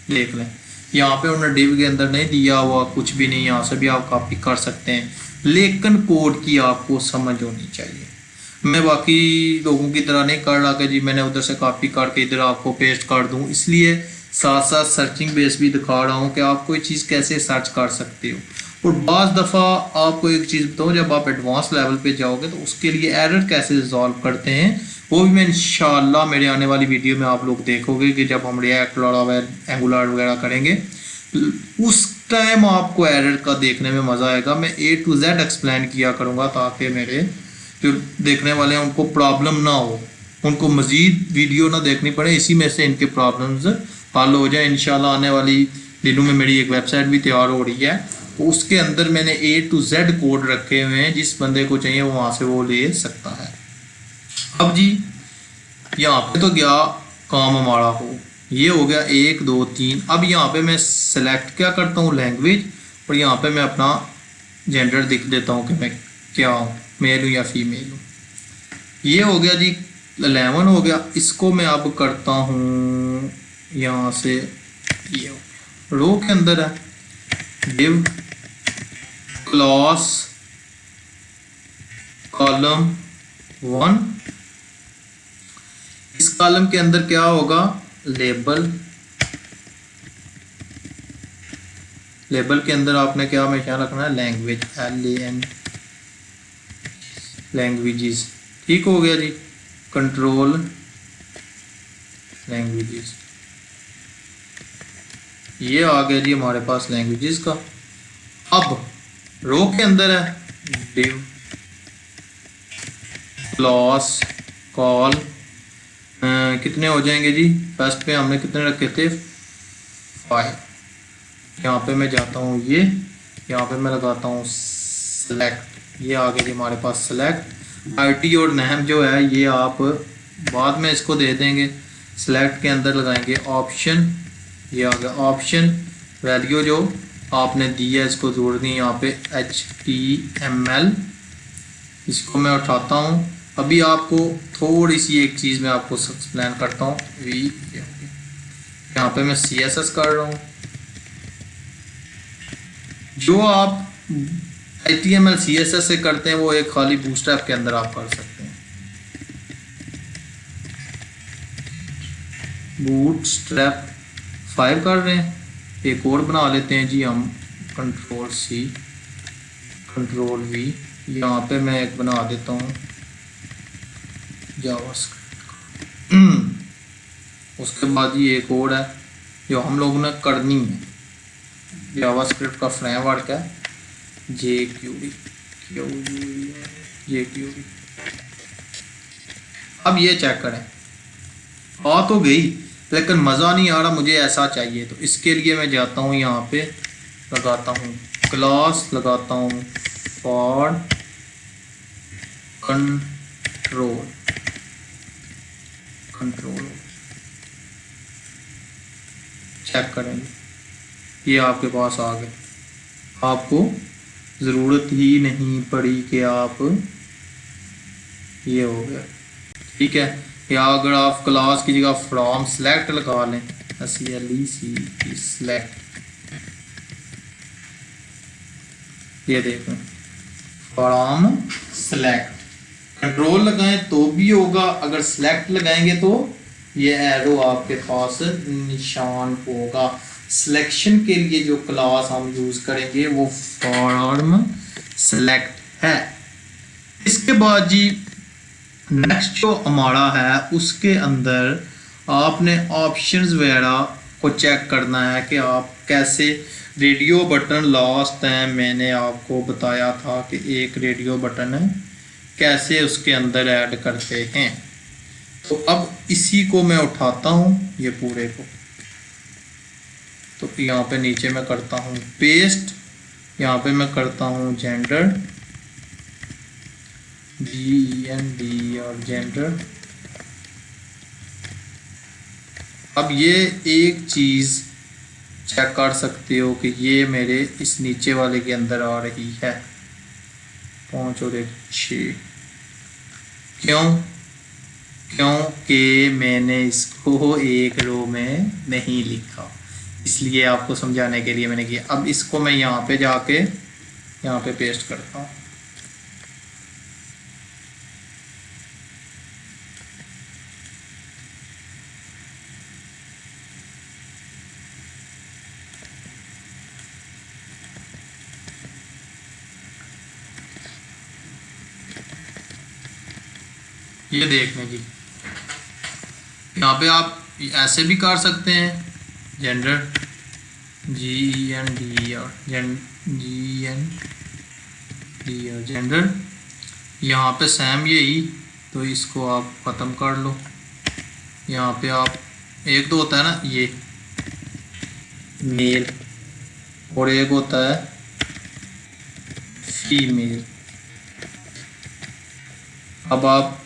देख लें। यहाँ पे उन्होंने डिव के अंदर नहीं दिया हुआ कुछ भी नहीं, यहाँ से भी आप कॉपी कर सकते हैं, लेकिन कोड की आपको समझ होनी चाहिए। मैं बाकी लोगों की तरह नहीं कर रहा कि जी मैंने उधर से कॉपी करके इधर आपको पेस्ट कर दूं, इसलिए साथ साथ सर्चिंग बेस भी दिखा रहा हूं कि आप कोई चीज़ कैसे सर्च कर सकते हो। और बाज़ दफ़ा आपको एक चीज़ बताऊं, जब आप एडवांस लेवल पे जाओगे तो उसके लिए एरर कैसे रिजॉल्व करते हैं वो भी मैं इंशाल्लाह मेरे आने वाली वीडियो में आप लोग देखोगे कि जब हम रिएक्ट एंगुलर वगैरह करेंगे उस टाइम आपको एरर का देखने में मज़ा आएगा। मैं A to Z एक्सप्लेन किया करूँगा ताकि मेरे जो देखने वाले हैं उनको प्रॉब्लम ना हो, उनको मज़ीद वीडियो ना देखनी पड़े, इसी में से इनके प्रॉब्लम्स हल हो जाए। इंशाल्लाह आने वाली दिनों में मेरी एक वेबसाइट भी तैयार हो रही है, तो उसके अंदर मैंने A to Z कोड रखे हुए हैं, जिस बंदे को चाहिए वो वहाँ से वो ले सकता है। अब जी यहाँ पे तो गया काम हमारा हो, ये हो गया 1 2 3। अब यहाँ पे मैं सेलेक्ट क्या करता हूँ लैंग्वेज, और यहाँ पे मैं अपना जेंडर दिख देता हूँ कि मैं क्या हूँ, मेल हूँ या फीमेल हूँ। ये हो गया जी 11 हो गया। इसको मैं अब करता हूँ यहाँ से, ये रो के अंदर है डिव क्लास कॉलम 1। इस कॉलम के अंदर क्या होगा, लेबल। लेबल के अंदर आपने क्या हमेशा रखना है, लैंग्वेज, LAN, लैंग्वेजेस, ठीक हो गया जी। कंट्रोल लैंग्वेजेस, ये आ गया जी हमारे पास लैंग्वेजेस का। अब रो के अंदर है डिव क्लास कॉल, कितने हो जाएंगे जी, फर्स्ट पे हमने कितने रखे थे 5। यहाँ पे मैं जाता हूँ, ये यहाँ पे मैं लगाता हूँ सेलेक्ट, ये आ गया जी हमारे पास सेलेक्ट। आईटी और नेम जो है ये आप बाद में इसको दे देंगे। सेलेक्ट के अंदर लगाएंगे ऑप्शन, ये आ गया ऑप्शन। वैल्यू जो आपने दी है इसको जोड़ दी यहाँ पे HTML, इसको मैं उठाता हूँ। अभी आपको थोड़ी सी एक चीज़ मैं आपको एक्सप्लेन करता हूँ। यहाँ पे मैं CSS कर रहा हूँ, जो आप HTML CSS से करते हैं वो एक खाली बूटस्ट्रैप के अंदर आप कर सकते हैं। बूटस्ट्रैप 5 कर रहे हैं, एक और बना लेते हैं जी हम, Ctrl+C Ctrl+V। यहाँ पे मैं एक बना देता हूँ जावास्क्रिप्ट। उसके बाद ये एक और है जो हम लोगों ने करनी है, जावास्क्रिप्ट का फ्रेमवर्क है jQuery, jQuery। अब ये चेक करें, आ तो गई लेकिन मज़ा नहीं आ रहा, मुझे ऐसा चाहिए। तो इसके लिए मैं जाता हूँ यहाँ पे, लगाता हूँ क्लास, लगाता हूँ फॉर कंट्रोल, कंट्रोल चेक करेंगे ये आपके पास आ गए। आपको ज़रूरत ही नहीं पड़ी कि आप, ये हो गया ठीक है। या अगर आप क्लास की जगह फ्रॉम सेलेक्ट लगा लें, SELECT सेलेक्ट, ये देखें फ्रॉम सेलेक्ट, कंट्रोल लगाएं तो भी होगा, अगर सेलेक्ट लगाएंगे तो ये एरो आपके पास निशान होगा। सिलेक्शन के लिए जो क्लास हम यूज करेंगे वो फॉर्म सेलेक्ट है। इसके बाद जी नेक्स्ट जो हमारा है उसके अंदर आपने ऑप्शंस वगैरह को चेक करना है कि आप कैसे, रेडियो बटन लास्ट टाइम मैंने आपको बताया था कि एक रेडियो बटन कैसे उसके अंदर ऐड करते हैं। तो अब इसी को मैं उठाता हूँ ये पूरे को, तो यहाँ पे नीचे मैं करता हूँ पेस्ट, यहाँ पे मैं करता हूँ जेंडर, GEND और जेंडर। अब ये एक चीज़ चेक कर सकते हो कि ये मेरे इस नीचे वाले के अंदर आ रही है 5 और 1 6। क्योंकि मैंने इसको एक रो में नहीं लिखा, इसलिए आपको समझाने के लिए मैंने किया। अब इसको मैं यहाँ पे जाके यहाँ पे पेस्ट करता हूँ। ये देख लें जी, यहाँ पे आप ऐसे भी कर सकते हैं, जेंडर GEND और जेंडर, यहाँ पे सेम यही, तो इसको आप ख़त्म कर लो। यहाँ पे आप एक तो होता है ना ये मेल और एक होता है फीमेल। अब आप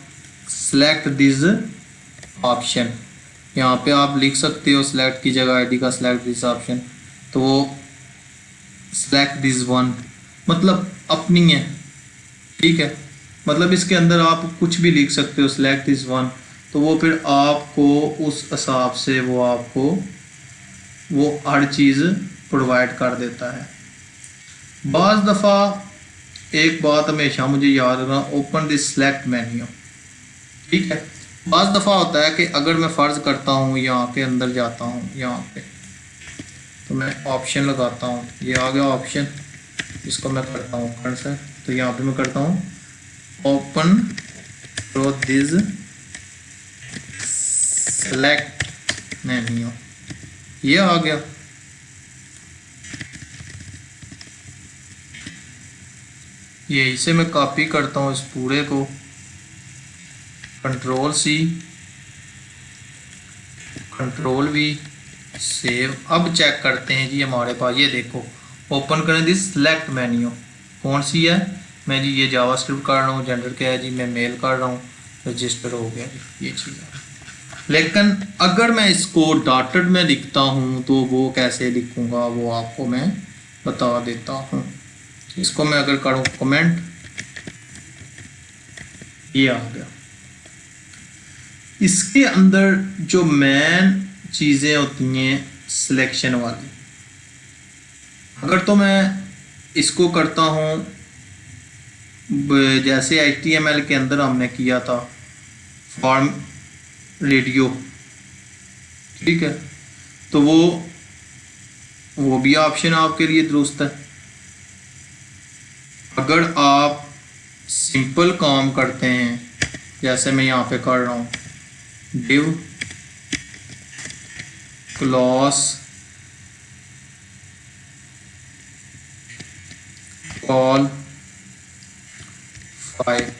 सेलेक्ट दिस ऑप्शन, यहाँ पे आप लिख सकते हो सेलेक्ट की जगह आईडी का सेलेक्ट दिस ऑप्शन, तो वो सेलेक्ट दिस वन मतलब अपनी है, ठीक है। मतलब इसके अंदर आप कुछ भी लिख सकते हो सेलेक्ट दिस वन, तो वो फिर आपको उस हिसाब से वो आपको वो हर चीज़ प्रोवाइड कर देता है। बाज़ दफ़ा एक बात हमेशा मुझे याद रखना, ओपन दिस सेलेक्ट मेन्यू, ठीक है। बाज़ दफ़ा होता है कि अगर मैं फ़र्ज़ करता हूँ यहाँ के अंदर जाता हूँ, यहाँ पे तो मैं ऑप्शन लगाता हूँ, ये आ गया ऑप्शन, इसको मैं करता हूँ कर्सर, तो यहाँ पे मैं करता हूँ open from this select menu, ये आ गया। ये इसे मैं कॉपी करता हूँ इस पूरे को, Ctrl+C Ctrl+V सेव। अब चेक करते हैं जी हमारे पास, ये देखो ओपन करें दिस सेलेक्ट मेन्यू, कौन सी है, मैं जी ये जावास्क्रिप्ट कर रहा हूँ, जेंडर क्या है जी मैं मेल कर रहा हूँ, रजिस्टर हो गया जी ये चीज़ है। लेकिन अगर मैं इसको डॉटेड में लिखता हूँ तो वो कैसे लिखूँगा वो आपको मैं बता देता हूँ। इसको मैं अगर करूँ कमेंट, ये आ गया। इसके अंदर जो मेन चीज़ें होती हैं सिलेक्शन वाली, अगर तो मैं इसको करता हूँ जैसे HTML के अंदर हमने किया था फॉर्म रेडियो, ठीक है, तो वो भी ऑप्शन आपके लिए दुरुस्त है। अगर आप सिंपल काम करते हैं जैसे मैं यहाँ पे कर रहा हूँ, div क्लास कॉल 5,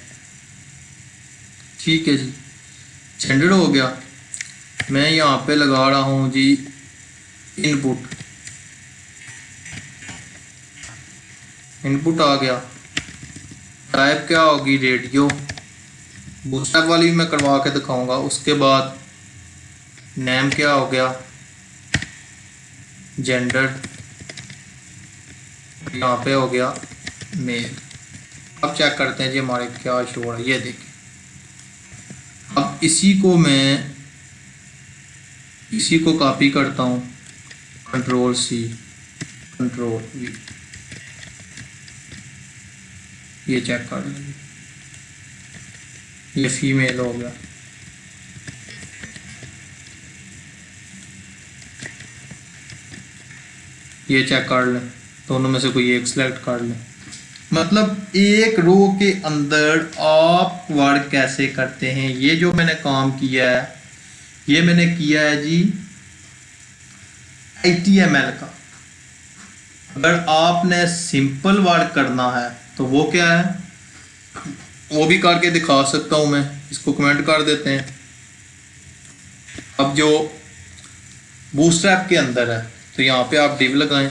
ठीक है जी। जेंडर हो गया। मैं यहाँ पे लगा रहा हूँ जी इनपुट, इनपुट आ गया। टाइप क्या होगी, रेडियो। बूटस्ट्रैप वाली भी मैं करवा के दिखाऊंगा। उसके बाद नेम क्या हो गया, जेंडर, यहाँ पे हो गया मेल। अब चेक करते हैं जी हमारे क्या शो हो रहा है, ये देखिए। अब इसी को कॉपी करता हूँ, कंट्रोल सी, कंट्रोल वी, ये चेक कर लेंगे, ये फीमेल हो गया। ये चेक कर लें, दोनों में से कोई एक सिलेक्ट कर लें। मतलब एक रो के अंदर आप वर्क कैसे करते हैं, ये जो मैंने काम किया है, ये मैंने किया है जी HTML का। अगर आपने सिंपल वर्क करना है तो वो क्या है, वो भी करके दिखा सकता हूं मैं। इसको कमेंट कर देते हैं। अब जो बूटस्ट्रैप के अंदर है तो यहाँ पे आप डिव लगाएं,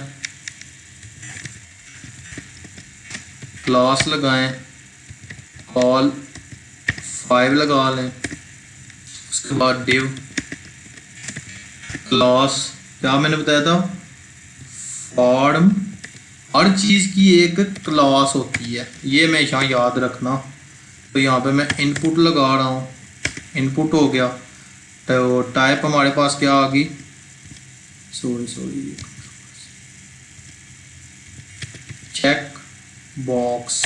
क्लास लगाएं, कॉल 5 लगा लें। उसके बाद डिव क्लास, क्या मैंने बताया था, फॉर्म। हर चीज़ की एक क्लास होती है, ये हमेशा याद रखना। तो यहाँ पे मैं इनपुट लगा रहा हूँ, इनपुट हो गया। तो टाइप हमारे पास क्या आ गई, सॉरी चेक बॉक्स,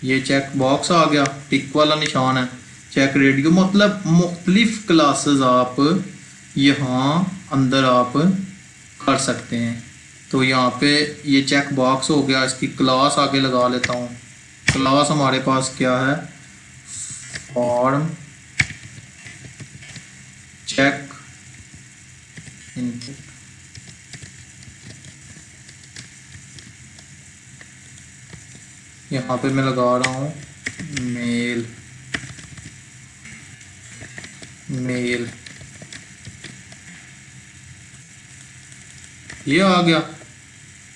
ये चेक बॉक्स आ गया, टिक वाला निशान है। चेक रेडियो, मतलब मुख्तलिफ क्लासेस आप यहाँ अंदर आप कर सकते हैं। तो यहाँ पे ये चेक बॉक्स हो गया, इसकी क्लास आगे लगा लेता हूँ। क्लास हमारे पास क्या है, फॉर्म चेक इनपुट। यहाँ पे मैं लगा रहा हूँ मेल, मेल, ये आ गया।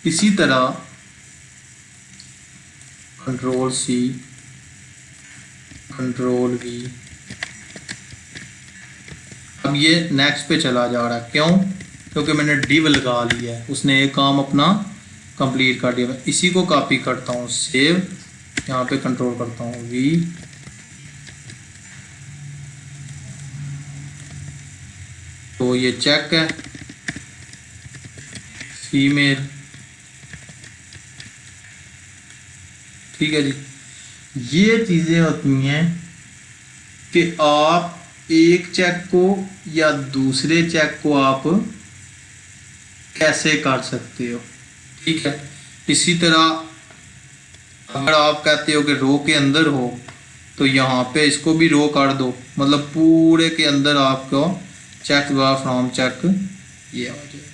इसी तरह कंट्रोल सी, कंट्रोल वी। अब ये नेक्स्ट पे चला जा रहा है, क्यों, क्योंकि मैंने डिव लगा लिया है, उसने एक काम अपना कंप्लीट कर दिया। मैं इसी को कॉपी करता हूँ, सेव, यहाँ पे कंट्रोल करता हूँ वी, तो ये चेक है, फीमेल, ठीक है जी। ये चीज़ें होती हैं कि आप एक चेक को या दूसरे चेक को आप कैसे कर सकते हो, ठीक है। इसी तरह अगर आप कहते हो कि रो के अंदर हो तो यहाँ पे इसको भी रो कर दो, मतलब पूरे के अंदर आपको चेक फ्रॉम चेक ये आ जाएगा।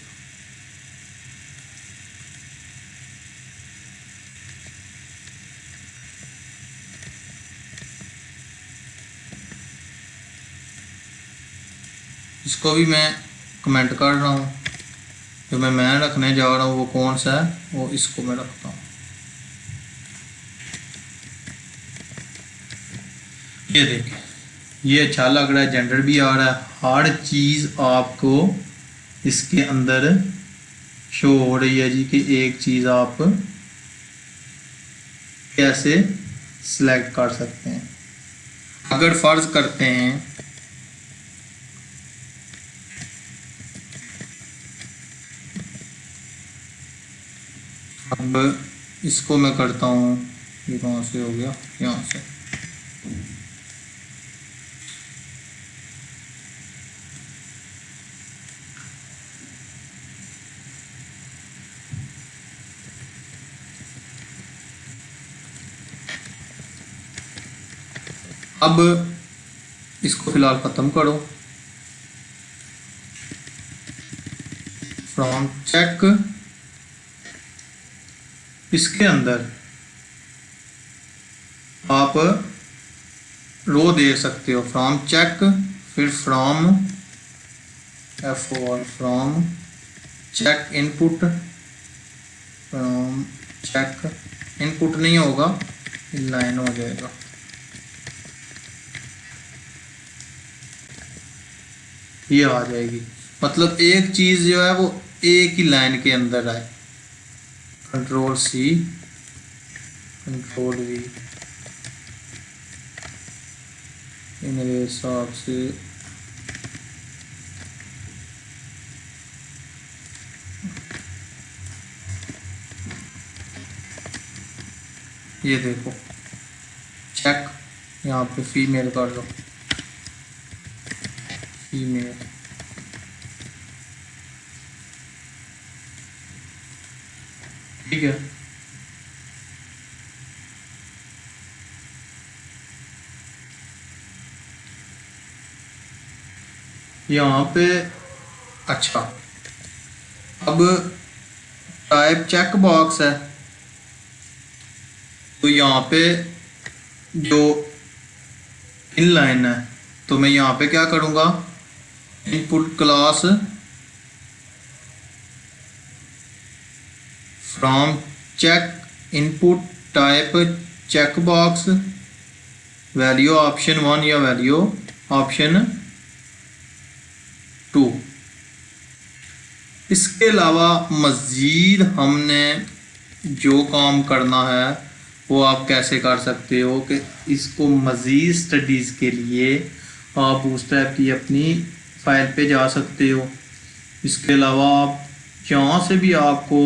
इसको भी मैं कमेंट कर रहा हूँ। जो मैं रखने जा रहा हूँ वो कौन सा है, वो इसको मैं रखता हूँ। ये देखें, ये अच्छा लग रहा है, जेंडर भी आ रहा है, हर चीज़ आपको इसके अंदर शो हो रही है जी। कि एक चीज़ आप कैसे सिलेक्ट कर सकते हैं। अगर फर्ज करते हैं अब इसको मैं करता हूँ, ये कहाँ से हो गया, यहाँ से। अब इसको फिलहाल ख़त्म करो, फ्रॉम चेक, इसके अंदर आप रो दे सकते हो, फ्रॉम चेक, फिर form F4 form check input, form check input नहीं होगा, लाइन हो जाएगा। ये आ जाएगी, मतलब एक चीज जो है वो एक ही लाइन के अंदर आए। कंट्रोल C, कंट्रोल V, मेरे हिसाब से ये देखो चेक, यहाँ पे फीमेल कर लो, फीमेल, ठीक है। यहाँ पे अच्छा, अब टाइप चेक बॉक्स है, तो यहाँ पे जो इनलाइन है, तो मैं यहाँ पे क्या करूँगा, input class form check input type check box, value option 1 या वैल्यू ऑप्शन 2। इसके अलावा मज़ीद हमने जो काम करना है वो आप कैसे कर सकते हो कि इसको मज़ीद स्टडीज़ के लिए आप बूटस्ट्रैप की अपनी फ़ाइल पे जा सकते हो। इसके अलावा आप जहाँ से भी आपको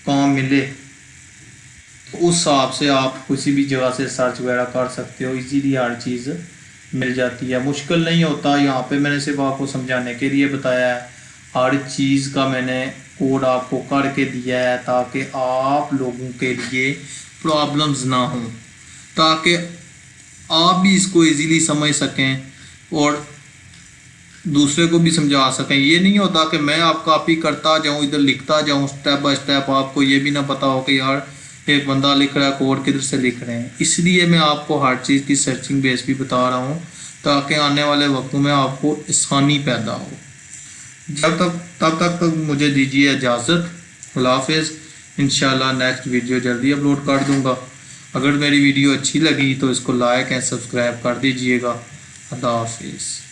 काम मिले तो उस हिसाब से आप किसी भी जगह से सर्च वगैरह कर सकते हो, इजीली हर चीज़ मिल जाती है, मुश्किल नहीं होता। यहाँ पे मैंने सिर्फ आपको समझाने के लिए बताया है, हर चीज़ का मैंने कोड आपको करके दिया है ताकि आप लोगों के लिए प्रॉब्लम्स ना हों, ताकि आप भी इसको इजीली समझ सकें और दूसरे को भी समझा सकें। ये नहीं होता कि मैं आप कॉपी करता जाऊँ, इधर लिखता जाऊँ स्टेप बाय स्टेप, आपको ये भी ना पता हो कि यार एक बंदा लिख रहा है कोड किधर से लिख रहे हैं। इसलिए मैं आपको हर चीज़ की सर्चिंग बेस भी बता रहा हूँ ताकि आने वाले वक्तों में आपको आसानी पैदा हो। तब तक मुझे दीजिए इजाज़त, अल्लाह हाफ़िज़। इंशाल्लाह नेक्स्ट वीडियो जल्दी अपलोड कर दूँगा। अगर मेरी वीडियो अच्छी लगी तो इसको लाइक एंड सब्सक्राइब कर दीजिएगा। अल्लाह हाफ़िज़।